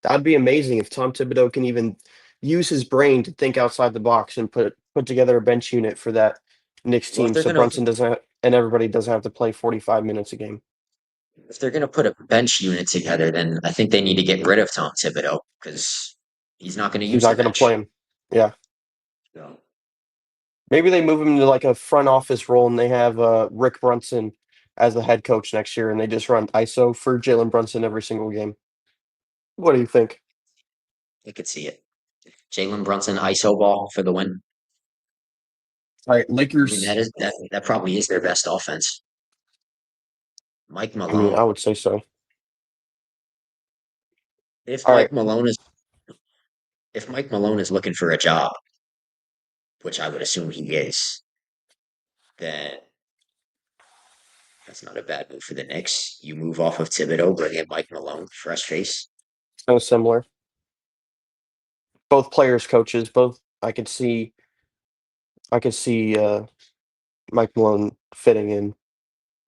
That'd be amazing if Tom Thibodeau can even use his brain to think outside the box and put together a bench unit for that Knicks Well, team, so Brunson doesn't and everybody doesn't have to play 45 minutes a game. if they're gonna put a bench unit together, then I think they need to get rid of Tom Thibodeau because he's not going to He's use the not going to play bench. him. Yeah, So, maybe they move him into like a front office role and they have Rick Brunson as the head coach next year, and they just run ISO for Jalen Brunson every single game. What do you think? I could see it. Jalen Brunson ISO ball for the win. All right, I mean, Lakers. that probably is their best offense. Mike I mean, I Malone. would say so. If All right, Mike Malone is if Mike Malone is looking for a job, which I would assume he is, then that's not a bad move for the Knicks. You move off of Thibodeau, bring in Mike Malone, fresh face. kind of similar. Both players, coaches, both. I could see Mike Malone fitting in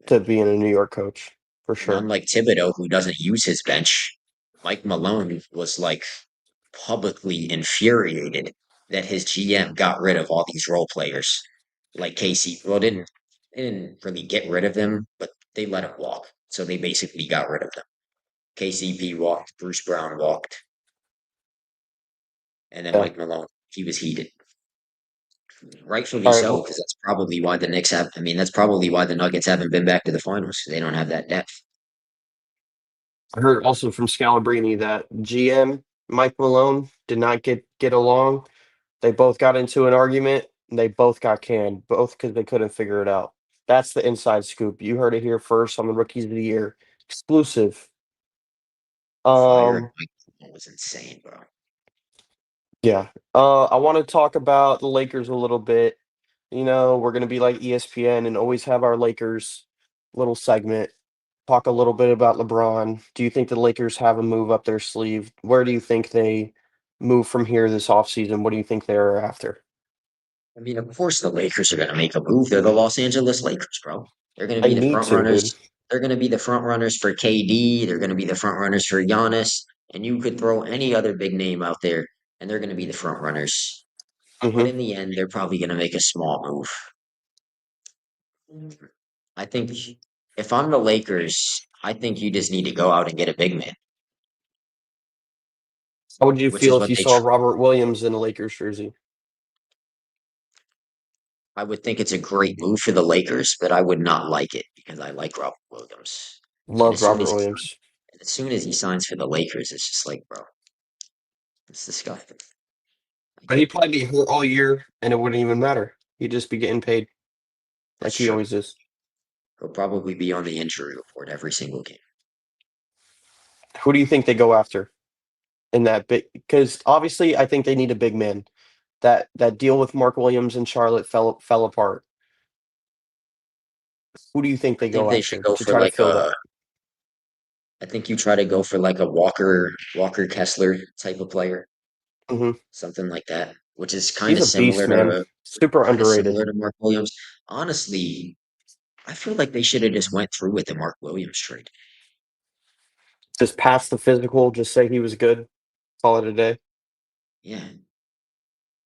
to being a New York coach for And sure. unlike Thibodeau, who doesn't use his bench, Mike Malone was like publicly infuriated that his GM got rid of all these role players. Like Casey, well, didn't really get rid of them, but they let him walk. So they basically got rid of them. KCP walked, Bruce Brown walked, and then Yeah. Mike Malone, he was heated. Rightfully All right. so, Well, because that's probably why the Knicks have. I mean, that's probably why the Nuggets haven't been back to the finals. They don't have that depth. I heard also from Scalabrini that GM Mike Malone did not get along. They both got into an argument and they both got canned, both because they couldn't figure it out. That's the inside scoop. You heard it here first on the Rookies of the Year exclusive. Firing Um, Mike Malone was insane, bro. yeah. I want to talk about the Lakers a little bit. You know, we're gonna be like ESPN and always have our Lakers little segment. Talk a little bit about LeBron. Do you think the Lakers have a move up their sleeve? Where do you think they move from here this offseason? What do you think they're after? I mean, of course, the Lakers are going to make a move. They're the Los Angeles Lakers, bro. They're going to They be the need front to, dude. runners. They're going to be the front runners for KD. They're going to be the front runners for Giannis. And you could throw any other big name out there, and they're going to be the front runners. But Hmm. in the end, they're probably going to make a small move. I think if I'm the Lakers, I think you just need to go out and get a big man, How would you which is feel if what you they. saw Robert Williams in a Lakers jersey? I would think it's a great move for the Lakers, but I would not like it because I like Robert Williams. And Love Robert Williams. as soon as he signs for the Lakers, it's just like, bro, it's disgusting. I But he'd can't probably believe be hurt all year and it wouldn't even matter. He'd just be getting paid like that's he true. always is. He'll probably be on the injury report every single game. Who do you think they go after in that big? Because obviously, I think they need a big man. That deal with Mark Williams and Charlotte fell apart. Who do you think I they think go they should after go to for try to like fill a. that? I think you try to go for like a Walker Kessler type of player, Hmm. something like that, which is He's a beast, man. Super underrated. kind of similar to Mark Williams. Honestly, I feel like they should have just went through with the Mark Williams trade. Just pass the physical. Just say he was good. Call it a day. Yeah,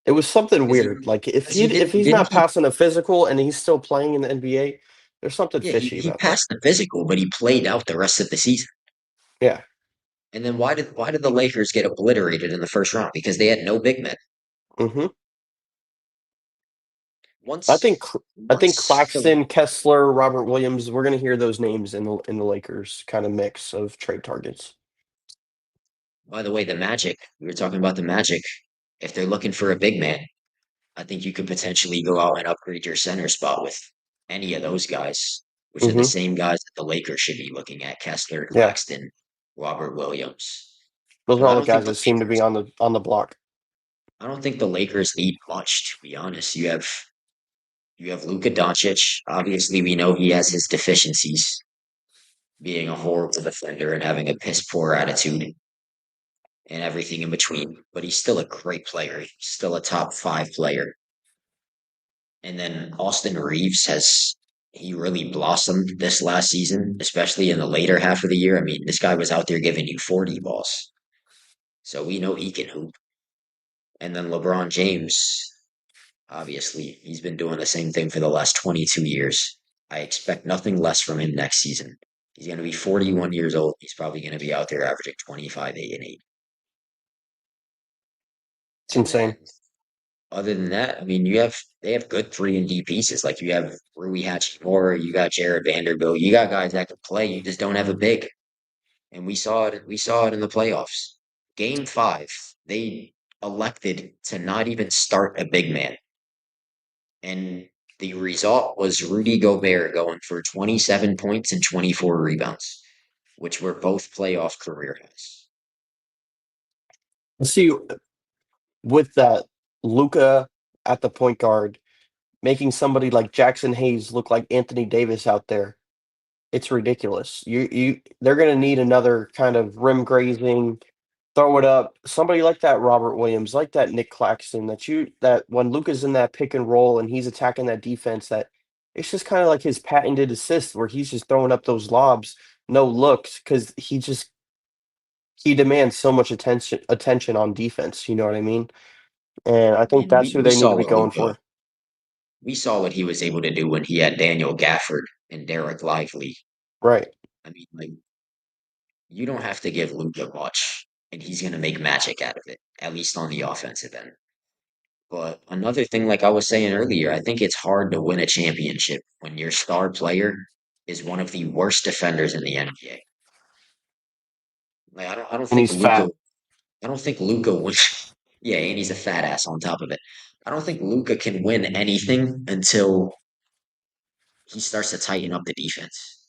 It was something because weird. Like because he if he's didn't not he passing a physical and he's still playing in the NBA, there's something yeah fishy he about that. passed the physical, but he played out the rest of the season. Yeah. And then why did the Lakers get obliterated in the first round? Because they had no big men. Hmm. I think Once I think once the Claxton, Kessler, Robert Williams. We're gonna hear those names in the Lakers kind of mix of trade targets. by the way, the Magic, we were talking about the Magic. If they're looking for a big man, I think you could potentially go out and upgrade your center spot with any of those guys, which are the Hmm. same guys that the Lakers should be looking at: Kessler, Yeah, Claxton, Robert Williams. those are Because all the guys that seem to be on the block. I don't think the Lakers need much, to be honest. You have Luka Doncic. Obviously, we know he has his deficiencies, being a horrible defender and having a piss poor attitude and everything in between. But he's still a great player. He's still a top 5 player. And then Austin Reeves has he really blossomed this last season, especially in the later half of the year. I mean, this guy was out there giving you 40 balls. So we know he can hoop. And then LeBron James, obviously, he's been doing the same thing for the last 22 years. I expect nothing less from him next season. He's going to be 41 years old. He's probably going to be out there averaging 25, 8, and 8. It's And then insane. other than that, I mean, they have good 3 and D pieces. Like you have Rui Hachimura, you got Jared Vanderbilt, you got guys that can play. You just don't have a big. And we saw it. We saw it in the playoffs. Game 5, they elected to not even start a big man, and the result was Rudy Gobert going for 27 points and 24 rebounds, which were both playoff career highs. See, with that, Luca at the point guard, making somebody like Jackson Hayes look like Anthony Davis out there. It's ridiculous. They're gonna need another kind of rim grazing, throw it up. Somebody like that Robert Williams, like that Nick Claxton, that when Luca's in that pick and roll and he's attacking that defense, that it's just kind of like his patented assist where he's just throwing up those lobs, no looks, because he demands so much attention on defense. You know what I mean? And I I think mean, that's who we they need saw to be what going Luca for. we saw what he was able to do when he had Daniel Gafford and Derek Lively. Right. I mean, like you don't have to give Luca much, and he's going to make magic out of it, at least on the offensive end. But another thing, like I was saying earlier, I think it's hard to win a championship when your star player is one of the worst defenders in the NBA. Like I don't And think he's Luca fat. I don't think Luca would. Yeah, and he's a fat ass on top of it. I don't think Luca can win anything until he starts to tighten up the defense.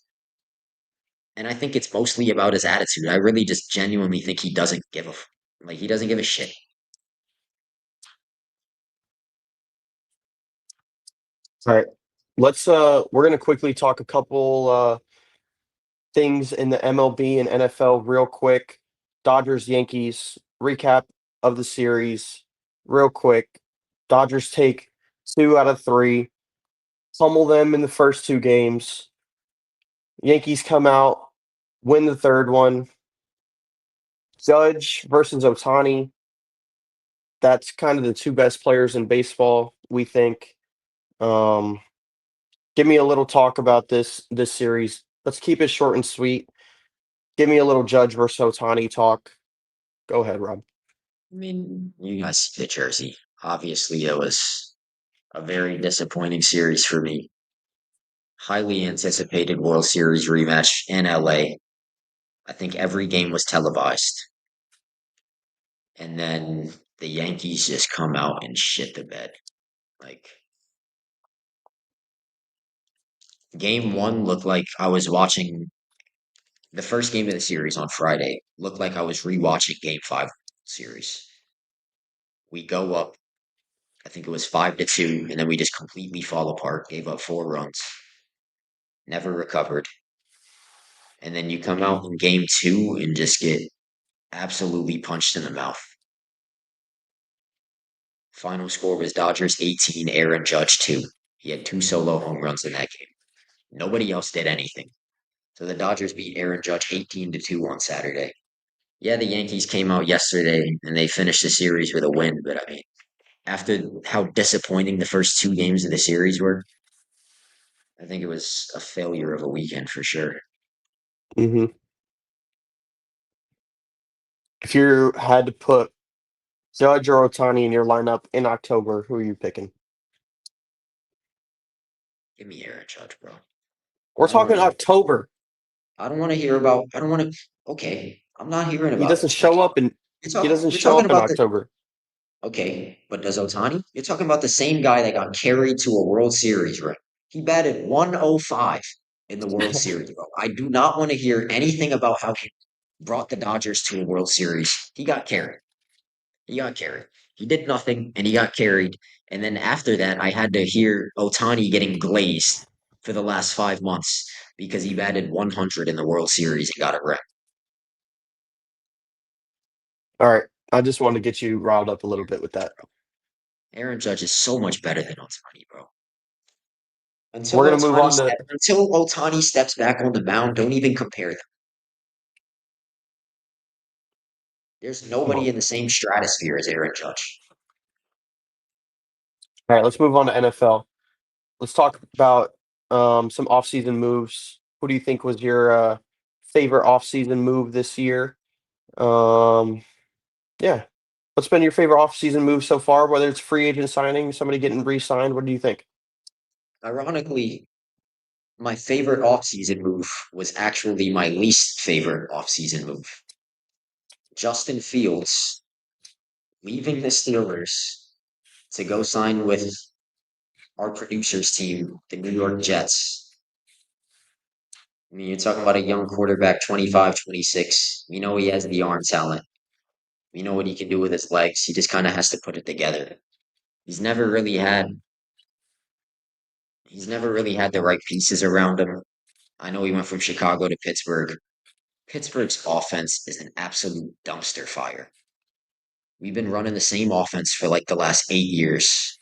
And I think it's mostly about his attitude. I really just genuinely think he doesn't give a like he doesn't give a shit. All right. We're gonna quickly talk a couple things in the MLB and NFL real quick. Dodgers Yankees recap of the series real quick. Dodgers take 2 out of 3, pummel them in the first 2 games. Yankees come out, win the third one. Judge versus Otani. That's kind of the two best players in baseball, we think. Um, Give me a little talk about this series. Let's keep it short and sweet. Give me a little Judge versus Otani talk. Go ahead, Rob. I mean, you guys see the jersey. Obviously, it was a very disappointing series for me. Highly anticipated World Series rematch in LA. I think every game was televised. And then the Yankees just come out and shit the bed. Like game 1 looked like I was watching the first game of the series on Friday. Looked like I was rewatching game 5 series. We go up, I think it was 5-2, and then we just completely fall apart, gave up 4 runs, never recovered. And then you come out in game 2 and just get absolutely punched in the mouth. Final score was Dodgers 18, Aaron Judge 2. He had 2 solo home runs in that game. Nobody else did anything. So the Dodgers beat Aaron Judge 18-2 on Saturday. Yeah, the Yankees came out yesterday and they finished the series with a win, but I mean, after how disappointing the first 2 games of the series were, I think it was a failure of a weekend for sure. Hmm. If you had to put Judge or Otani in your lineup in October, who are you picking? Give me Aaron Judge, bro. We're I don't talking want to. October. I don't want to hear about. I don't want to. Okay, I'm not hearing He about doesn't Otani. show up in he doesn't You're show talking up in about the. October. Okay, but does Otani? You're talking about the same guy that got carried to a World Series ring. He batted 105 in the World Series, bro. I do not want to hear anything about how he brought the Dodgers to a World Series. He got carried. He got carried. He did nothing and he got carried. And then after that, I had to hear Otani getting glazed for the last 5 months because he batted 100 in the World Series and got it right. All right. I just wanted to get you riled up a little bit with that. Aaron Judge is so much better than Otani, bro. Until We're gonna move Otani on to step, until Otani steps back on the mound, don't even compare them. There's nobody in the same stratosphere as Aaron Judge. all right. Let's move on to NFL. Let's talk about some offseason moves. Who do you think was your favorite offseason move this year? Um, yeah. What's been your favorite offseason move so far? Whether it's free agent signing, somebody getting re-signed, what do you think? Ironically, my favorite offseason move was actually my least favorite offseason move. Justin Fields leaving the Steelers to go sign with our producers team, the New York Jets. I mean, you're talking about a young quarterback, 25, 26. We know he has the arm talent. We know what he can do with his legs. He just kind of has to put it together. He's never really had he's never really had the right pieces around him. I know he went from Chicago to Pittsburgh. Pittsburgh's offense is an absolute dumpster fire. We've been running the same offense for like the last 8 years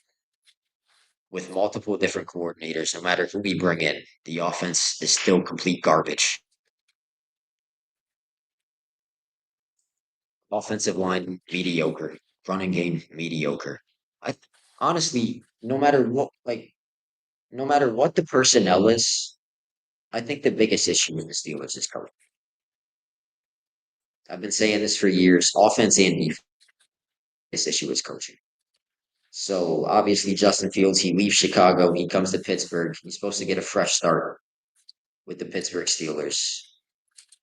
with multiple different coordinators. No matter who we bring in, the offense is still complete garbage. Offensive line mediocre, running game mediocre. I honestly, no matter what the personnel is, I think the biggest issue with the Steelers is coaching. I've been saying this for years. Offense and defense issue is coaching. So obviously, Justin Fields, he leaves Chicago, he comes to Pittsburgh. He's supposed to get a fresh start with the Pittsburgh Steelers.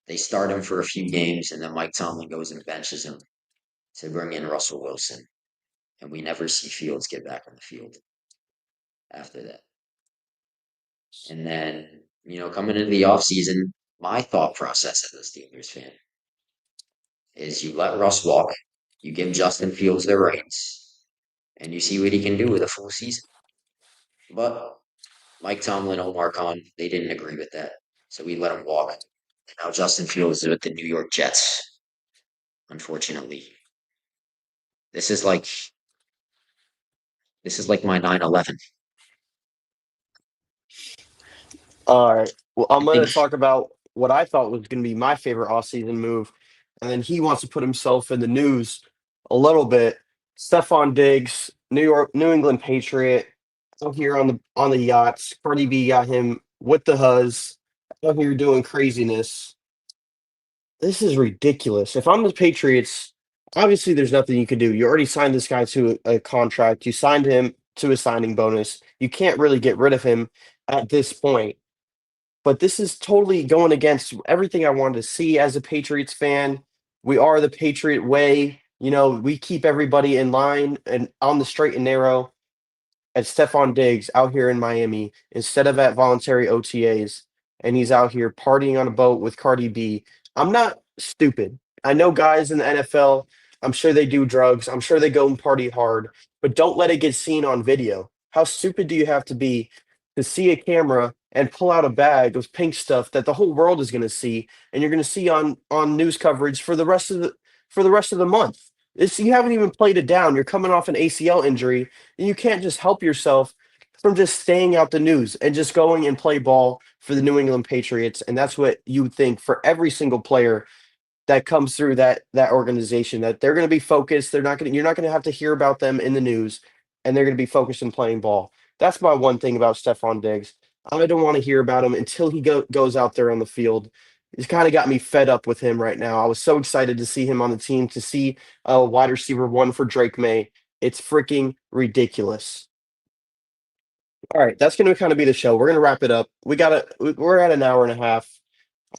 They start him for a few games, and then Mike Tomlin goes and benches him to bring in Russell Wilson. And we never see Fields get back on the field after that. And then, coming into the offseason, my thought process as a Steelers fan is you let Russ walk, you give Justin Fields the reins, and you see what he can do with a full season. But Mike Tomlin, Omar Khan, they didn't agree with that. So we let him walk. And now Justin Fields is with the New York Jets, unfortunately. This is like my 9/11. All right. Well, I'm I going think to talk about what I thought was going to be my favorite offseason move. And then he wants to put himself in the news a little bit. Stephon Diggs, New England Patriot, out here on the yachts. Cardi B got him with the huzz, out here doing craziness. This is ridiculous. If I'm the Patriots, obviously there's nothing you can do. You already signed this guy to a contract. You signed him to a signing bonus. You can't really get rid of him at this point. But this is totally going against everything I wanted to see as a Patriots fan. We are the Patriot way. We keep everybody in line and on the straight and narrow. At Stephon Diggs out here in Miami instead of at voluntary OTAs, and he's out here partying on a boat with Cardi B. I'm not stupid. I know guys in the NFL, I'm sure they do drugs. I'm sure they go and party hard, but don't let it get seen on video. How stupid do you have to see a camera and pull out a bag of pink stuff that the whole world is going to see, and you're going to see on news coverage for the rest of the month? You haven't even played it down. You're coming off an ACL injury, and you can't just help yourself from just staying out the news and just going and play ball for the New England Patriots. And that's what you would think for every single player that comes through that organization, that they're going to be focused. You're not going to have to hear about them in the news, and they're going to be focused on playing ball. That's my one thing about Stephon Diggs. I don't want to hear about him until he goes out there on the field. He's kind of got me fed up with him right now. I was so excited to see him on the team, to see a wide receiver one for Drake May. It's freaking ridiculous. All right, that's going to kind of be the show. We're going to wrap it up. We're at an hour and a half.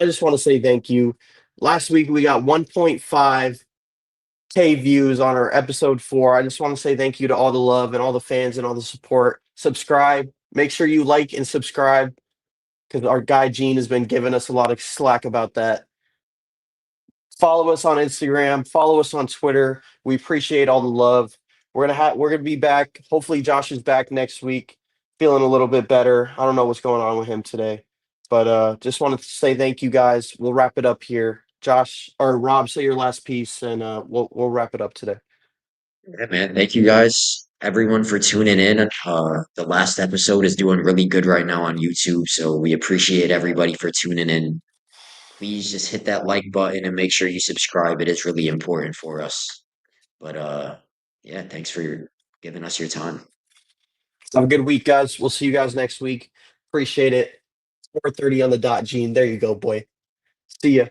I just want to say thank you. Last week we got 1.5K views on our episode 4. I just want to say thank you to all the love and all the fans and all the support. Subscribe. Make sure you like and subscribe, because our guy Gene has been giving us a lot of slack about that. Follow us on Instagram. Follow us on Twitter. We appreciate all the love. We're gonna be back. Hopefully, Josh is back next week, feeling a little bit better. I don't know what's going on with him today, but just wanted to say thank you guys. We'll wrap it up here. Josh or Rob, say your last piece, and we'll wrap it up today. Yeah, man. Thank you guys. everyone for tuning in. The last episode is doing really good right now on YouTube, so we appreciate everybody for tuning in. Please just hit that like button and make sure you subscribe. It is really important for us. But yeah, thanks for giving us your time. Have a good week, guys. We'll see you guys next week. Appreciate it. 4:30 on the dot, Gene. There you go, boy. See ya.